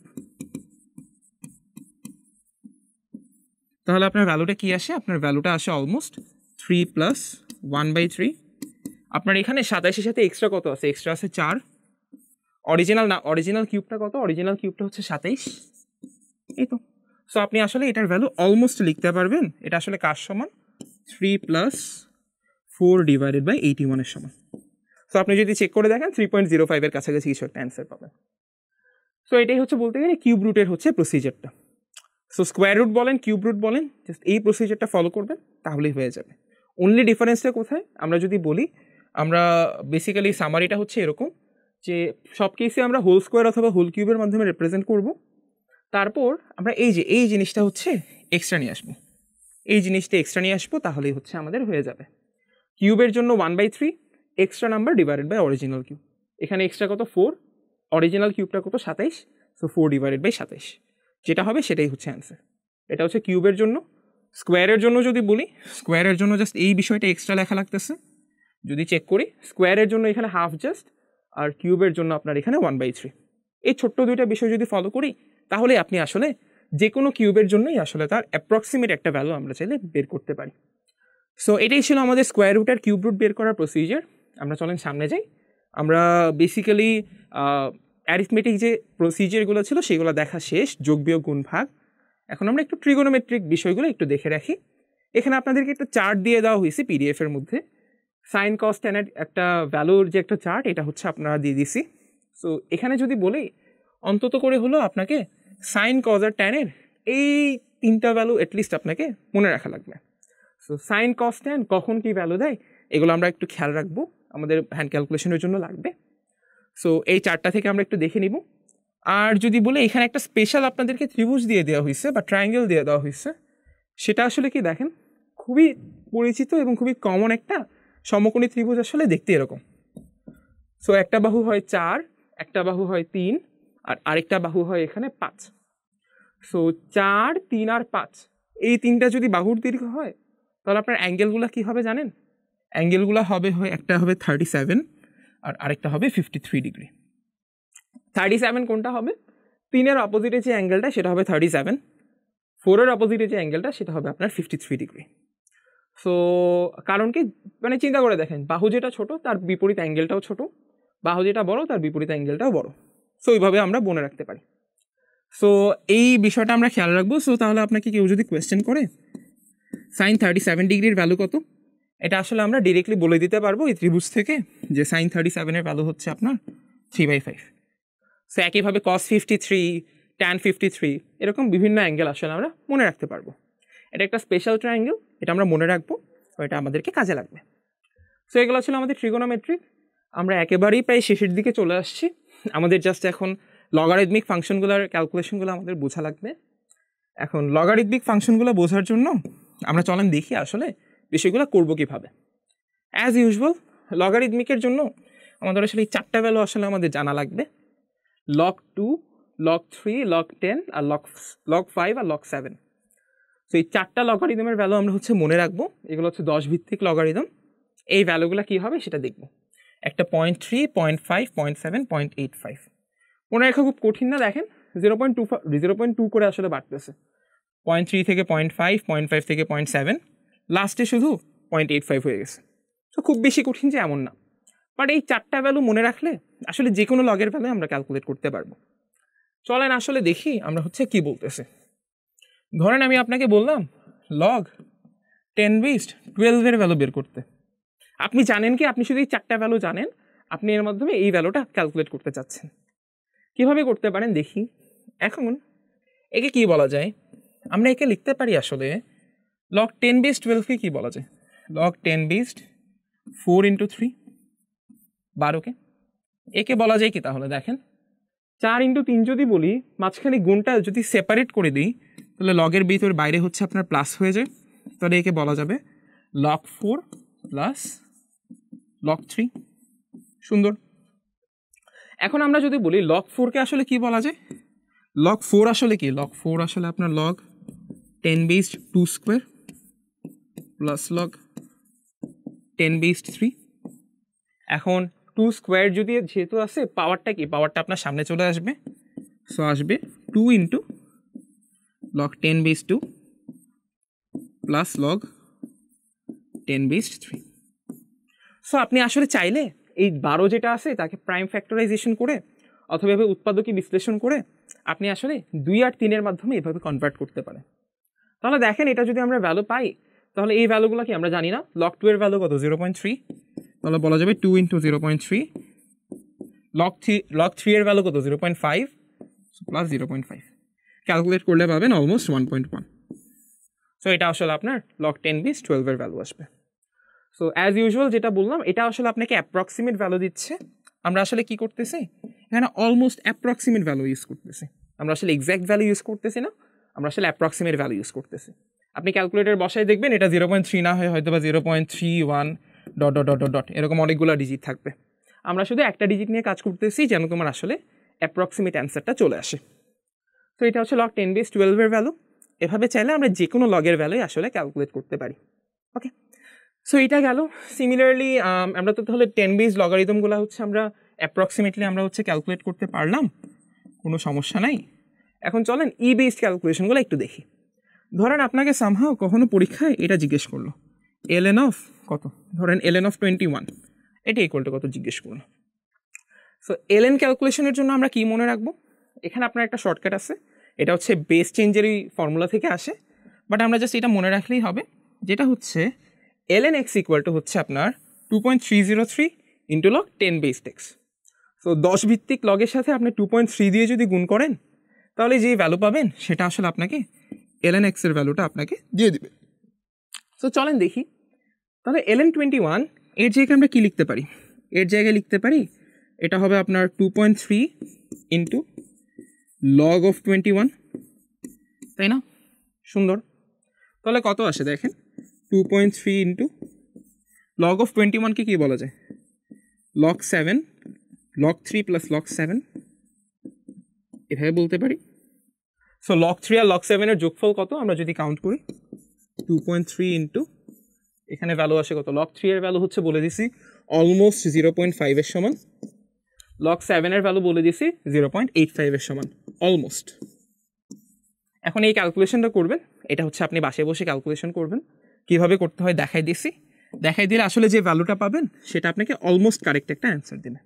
A: তাহলে আপনার ভ্যালুটা কি আসে? আপনার ভ্যালুটা আসে অলমোস্ট 3 + 1/3। আপনার এখানে 27-এর সাথে এক্সট্রা কত আছে? এক্সট্রা আছে 4। অরিজিনাল না, অরিজিনাল কিউবটা কত? অরিজিনাল কিউবটা হচ্ছে 27। এই তো। সো আপনি আসলে এটার ভ্যালু অলমোস্ট লিখতে পারবেন। এটা আসলে কার সমান? 3 + 4 ডিভাইডেড বাই 81 এর সমান। সো আপনি যদি চেক করে দেখেন 3.05 এর কাছাকাছি কিছু একটা অ্যান্সার পাবেন। সো এটাই হচ্ছে বলতে গেলে কিউব রুটের হচ্ছে প্রসিজারটা। সো স্কোয়ার রুট বলেন, কিউব রুট বলেন, জাস্ট এই প্রসিজারটা ফলো করবেন, তাহলেই হয়ে যাবে। অনলি ডিফারেন্সটা কোথায়? আমরা যদি বলি, আমরা বেসিক্যালি সামারিটা হচ্ছে এরকম যে সব কেসে আমরা হোল স্কোয়ার অথবা হোল কিউবের মাধ্যমে রিপ্রেজেন্ট করব। তারপর আমরা এই জিনিসটা হচ্ছে এক্সট্রা নিয়ে আসবো, এই জিনিসটা এক্সট্রা নিয়ে আসবো, তাহলেই হচ্ছে আমাদের হয়ে যাবে। কিউবের জন্য 1/3 extra number divided by original cube. এখানে এক্সট্রা কত? 4। অরিজিনাল কিউবটা কত? 27। সো 4 ডিভাইডেড বাই 27 যেটা হবে সেটাই হচ্ছে অ্যান্সার। এটা হচ্ছে কিউবের জন্য। স্কোয়ারের জন্য যদি বলি, স্কোয়ারের জন্য জাস্ট এই বিষয়টা এক্সট্রা লেখা লাগতেছে। যদি চেক করি, স্কোয়ারের জন্য এখানে হাফ জাস্ট, আর কিউবের জন্য আপনার এখানে 1/3। এই ছোট্ট দুইটা বিষয় যদি ফলো করি, তাহলে আপনি আসলে যে কোনো কিউবের জন্যই আসলে তার অ্যাপ্রক্সিমেট একটা ভ্যালু আমরা চাইলে বের করতে পারি। সো এটাই ছিল আমাদের স্কোয়ার রুট আর কিউব রুট বের করার প্রসিজার। আমরা চলেন সামনে যাই। আমরা বেসিক্যালি অ্যারিথমেটিক যে প্রসিজারগুলো ছিল সেগুলো দেখা শেষ, যোগ বিয়োগ গুণ ভাগ। এখন আমরা একটু ট্রিগোনোমেট্রিক বিষয়গুলো একটু দেখে রাখি। এখানে আপনাদেরকে একটা চার্ট দিয়ে দেওয়া হয়েছে পিডিএফের মধ্যে, সাইন কস ট্যানের একটা ভ্যালুর যে একটা চার্ট, এটা হচ্ছে আপনারা দিয়ে দিছি। সো এখানে যদি বলি, অন্তত করে হলো আপনাকে সাইন কজ আর ট্যানের এই 3টা ভ্যালু অ্যাটলিস্ট আপনাকে মনে রাখা লাগবে। সো সাইন কস ট্যান কখন কী ভ্যালু দেয় এগুলো আমরা একটু খেয়াল রাখবো, আমাদের হ্যান্ড ক্যালকুলেশনের জন্য লাগবে। সো এই চার্টটা থেকে আমরা একটু দেখে নিব। আর যদি বলে এখানে একটা স্পেশাল আপনাদেরকে ত্রিভুজ দিয়ে দেওয়া হয়েছে বা ট্রায়াঙ্গেল দিয়ে দেওয়া হয়েছে, সেটা আসলে কি দেখেন, খুবই পরিচিত এবং খুবই কমন একটা সমকোণী ত্রিভুজ। আসলে দেখতে এরকম। সো একটা বাহু হয় 4, একটা বাহু হয় 3, আর আরেকটা বাহু হয় এখানে 5। সো 4, 3 আর 5 এই 3টা যদি বাহুর দীর্ঘ হয়, তাহলে আপনার অ্যাঙ্গেলগুলো কী হবে জানেন? অ্যাঙ্গেলগুলো হবে একটা হবে 37 আর আরেকটা হবে 53 ডিগ্রি। 37 কোনটা হবে? 3-এর অপোজিটে যে অ্যাঙ্গেলটা সেটা হবে 37, 4-এর অপোজিটে যে অ্যাঙ্গেলটা সেটা হবে আপনার 53 ডিগ্রি। সো কারণ কি, মানে চিন্তা করে দেখেন, বাহু যেটা ছোট তার বিপরীত অ্যাঙ্গেলটাও ছোট, বাহু যেটা বড় তার বিপরীত অ্যাঙ্গেলটাও বড়। সো এইভাবে আমরা মনে রাখতে পারি। সো এই বিষয়টা আমরা খেয়াল রাখবো। সো তাহলে আপনাকে কেউ যদি কোয়েশ্চেন করে সাইন 37 ডিগ্রির ভ্যালু কত, এটা আসলে আমরা ডিরেক্টলি বলে দিতে পারবো এই ত্রিভুজ থেকে যে সাইন 37-এর ভ্যালু হচ্ছে আপনার 3/5। সো একইভাবে কস 53, ট্যান 53, এরকম বিভিন্ন অ্যাঙ্গেল আসলে আমরা মনে রাখতে পারবো। এটা একটা স্পেশাল ট্রায়াঙ্গেল, এটা আমরা মনে রাখবো, এটা আমাদেরকে কাজে লাগবে। সো এগুলো ছিল আমাদের ট্রিগোনোমেট্রিক। আমরা একেবারেই প্রায় শেষের দিকে চলে আসছি। আমাদের জাস্ট এখন লগারিদমিক ফাংশনগুলোর ক্যালকুলেশনগুলো আমাদের বোঝা লাগবে। এখন লগারিদমিক ফাংশনগুলো বোঝার জন্য আমরা চলেন দেখি আসলে বিষয়গুলো করবো কীভাবে। অ্যাজ ইউজুয়াল লগারিদমিকের জন্য আমাদের আসলে এই 4টা ভ্যালু আসলে আমাদের জানা লাগবে: log 2, log 3, log 10 আর log 5 আর log 7। সো এই 4টা লগারিদমের ভ্যালু আমরা হচ্ছে মনে রাখবো। এগুলো হচ্ছে 10 ভিত্তিক লগারিদম। এই ভ্যালুগুলো কী হবে সেটা দেখব। একটা 0.3, 0.5, 0.7, 0.85 মনে রাখা খুব কঠিন না। দেখেন 0.2 করে আসলে বাড়তেছে, 0.3 থেকে 0.5, 0.5 থেকে 0.7, লাস্টে শুধু 0.85 হয়ে গেছে। তো খুব বেশি কঠিন যে এমন না, বাট এই 4টা ভ্যালু মনে রাখলে আসলে যে কোনো লগের ভ্যালু আমরা ক্যালকুলেট করতে পারবো। চলেন আসলে দেখি আমরা হচ্ছে কি বলতেছে। ধরেন আমি আপনাকে বললাম লগ 10^12 ভ্যালু বের করতে। আপনি জানেন কি, আপনি শুধু এই 4টা ভ্যালু জানেন, আপনি এর মাধ্যমে এই ভ্যালুটা ক্যালকুলেট করতে চাচ্ছেন। কীভাবে করতে পারেন দেখি। এখন একে কি বলা যায়? আমরা একে লিখতে পারি আসলে log 10^12কে কী বলা যায়? log 10^4 × 3, 12কে একে বলা যায় কি? তাহলে দেখেন 4 × 3 যদি বলি, মাঝখানে গুণটা যদি সেপারেট করে দিই, তাহলে লগের ভিতর বাইরে হচ্ছে আপনার প্লাস হয়ে যায়, তাহলে একে বলা যাবে log 4 + log 3 সুন্দর। এখন আমরা যদি বলি log 4 কে আসলে কি বলা যায়, log 4 আসলে কি, log 4 আসলে আপনার log 10 based 2 square plus log 10 based 3। এখন 2 স্কোয়ার যদি যেহেতু আছে, পাওয়ারটা কি, পাওয়ারটা আপনার সামনে চলে আসবে, সো আসবে 2 into log 10 based 2 plus log 10 based 3। So আপনি আসলে চাইলে এই 12 যেটা আছে তাকে প্রাইম ফ্যাক্টরাইজেশন করে অথবা এভাবে উৎপাদকী বিশ্লেষণ করে আপনি আসলে 2 আর 3-এর মাধ্যমে এভাবে কনভার্ট করতে পারেন। তাহলে দেখেন এটা যদি আমরা ভ্যালু পাই, তাহলে এই ভ্যালুগুলো কি আমরা জানি না, log 2 এর ভ্যালু কত 0.3, তাহলে বলা যাবে 2 ইন্টু 0.3, log 3 এর ভ্যালু কত 0.5 প্লাস 0.5, ক্যালকুলেট করলে পাবেন অলমোস্ট 1.1। সো এটা আসলে আপনার log 10 বেস 12 এর ভ্যালু আসবে। সো অ্যাজ ইউজুয়াল যেটা বললাম, এটা আসলে আপনাকে অ্যাপ্রক্সিমেট ভ্যালু দিচ্ছে। আমরা আসলে কি করতেছি এখানে, অলমোস্ট অ্যাপ্রক্সিমেট ভ্যালু ইউজ করতেছি, আমরা আসলে এক্স্যাক্ট ভ্যালু ইউজ করতেছি না, আমরা আসলে অ্যাপ্রক্সিমেট ভ্যালু ইউজ করতেছি। আপনি ক্যালকুলেটর বসায় দেখবেন এটা 0.3 না হয় হয়তো বা 0.31 ডট ডট ডট ডট এরকম অনেকগুলো ডিজিট থাকবে। আমরা শুধু একটা ডিজিট নিয়ে কাজ করতেছি যেন তোমার আসলে অ্যাপ্রক্সিমেট অ্যান্সারটা চলে আসে। তো এটা হচ্ছে log 10 বেস 12 এর ভ্যালু। এভাবে চাইলে আমরা যে কোনো লগের ভ্যালুই আসলে ক্যালকুলেট করতে পারি। ওকে, সো এটা গেল। সিমিলারলি আমরা তো তাহলে 10 বেস লগারিদমগুলো হচ্ছে আমরা অ্যাপ্রক্সিমেটলি আমরা হচ্ছে ক্যালকুলেট করতে পারলাম, কোনো সমস্যা নাই। এখন চলেন ই বেসড ক্যালকুলেশনগুলো একটু দেখি। ধরেন আপনাকে সামহাও কখনো পরীক্ষায় এটা জিজ্ঞেস করলো ln অফ কত, ধরেন ln অফ 21, এটা ইকুয়াল টু কত জিজ্ঞেস করলো। সো ln ক্যালকুলেশনের জন্য আমরা কি মনে রাখবো, এখানে আপনার একটা শর্টকাট আছে, এটা হচ্ছে বেস চেঞ্জের এই ফর্মুলা থেকে আসে, বাট আমরা জাস্ট এটা মনে রাখলেই হবে, যেটা হচ্ছে ln x ইকুয়াল টু হচ্ছে আপনার 2.303 into log 10 based x। So 10 ভিত্তিক লগের সাথে আপনি 2.3 দিয়ে যদি গুণ করেন, তাহলে যেই ভ্যালু পাবেন সেটা আসলে আপনাকে ln x এর ভ্যালুটা আপনাকে দিয়ে দিবে। সো চলেন দেখি, তাহলে ln 21 এর জায়গায় আমরা কী লিখতে পারি, এর জায়গায় লিখতে পারি এটা হবে আপনার 2.3 ইন্টু log অফ 21, তাই না? সুন্দর। তাহলে কত আসে দেখেন, 2.3 ইন্টু log অফ 21কে কী বলা যায়, log 7, log 3 প্লাস log 7 এভাবে বলতে পারি। সো log 3 আর log 7 এর যোগফল কত আমরা যদি কাউন্ট করি, 2.3 ইন্টু এখানে ভ্যালু আসে কত, log 3 এর ভ্যালু হচ্ছে বলে দিছি অলমোস্ট 0.5 এর সমান, log 7 এর ভ্যালু বলে দিছি 0.85 এর সমান অলমোস্ট। এখন এই ক্যালকুলেশনটা করবেন, এটা হচ্ছে আপনি বাসায় বসে ক্যালকুলেশন করবেন, কীভাবে করতে হয় দেখাই দিছি, দেখাই দিলে আসলে যে ভ্যালুটা পাবেন সেটা আপনাকে অলমোস্ট কারেক্ট একটা অ্যান্সার দেবে।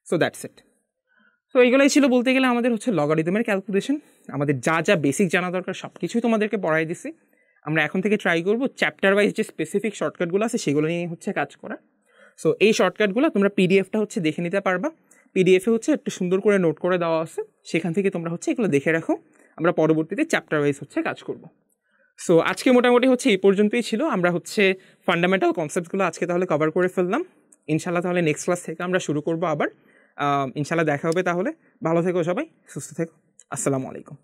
A: So that's it. সো এইগুলোই ছিল বলতে গেলে আমাদের হচ্ছে লগারিদমের ক্যালকুলেশন। আমাদের যা যা বেসিক জানা দরকার সব কিছুই তোমাদেরকে পড়াই দিছি। আমরা এখন থেকে ট্রাই করবো চ্যাপ্টার ওয়াইজ যে স্পেসিফিক শর্টকাটগুলো আছে সেগুলো নিয়ে হচ্ছে কাজ করা। সো এই শর্টকাটগুলো তোমরা পিডিএফটা হচ্ছে দেখে নিতে পারবা, পিডিএফে হচ্ছে একটু সুন্দর করে নোট করে দেওয়া আছে, সেখান থেকে তোমরা হচ্ছে এগুলো দেখে রাখো, আমরা পরবর্তীতে চ্যাপ্টার ওয়াইজ হচ্ছে কাজ করব। সো আজকে মোটামুটি হচ্ছে এই পর্যন্তই ছিল, আমরা হচ্ছে ফান্ডামেন্টাল কনসেপ্টগুলো আজকে তাহলে কভার করে ফেললাম। ইনশাল্লাহ তাহলে নেক্সট ক্লাস থেকে আমরা শুরু করবো আবার। ইনশাল্লাহ দেখা হবে, তাহলে ভালো থেকো সবাই, সুস্থ থেকো, আসসালামু আলাইকুম।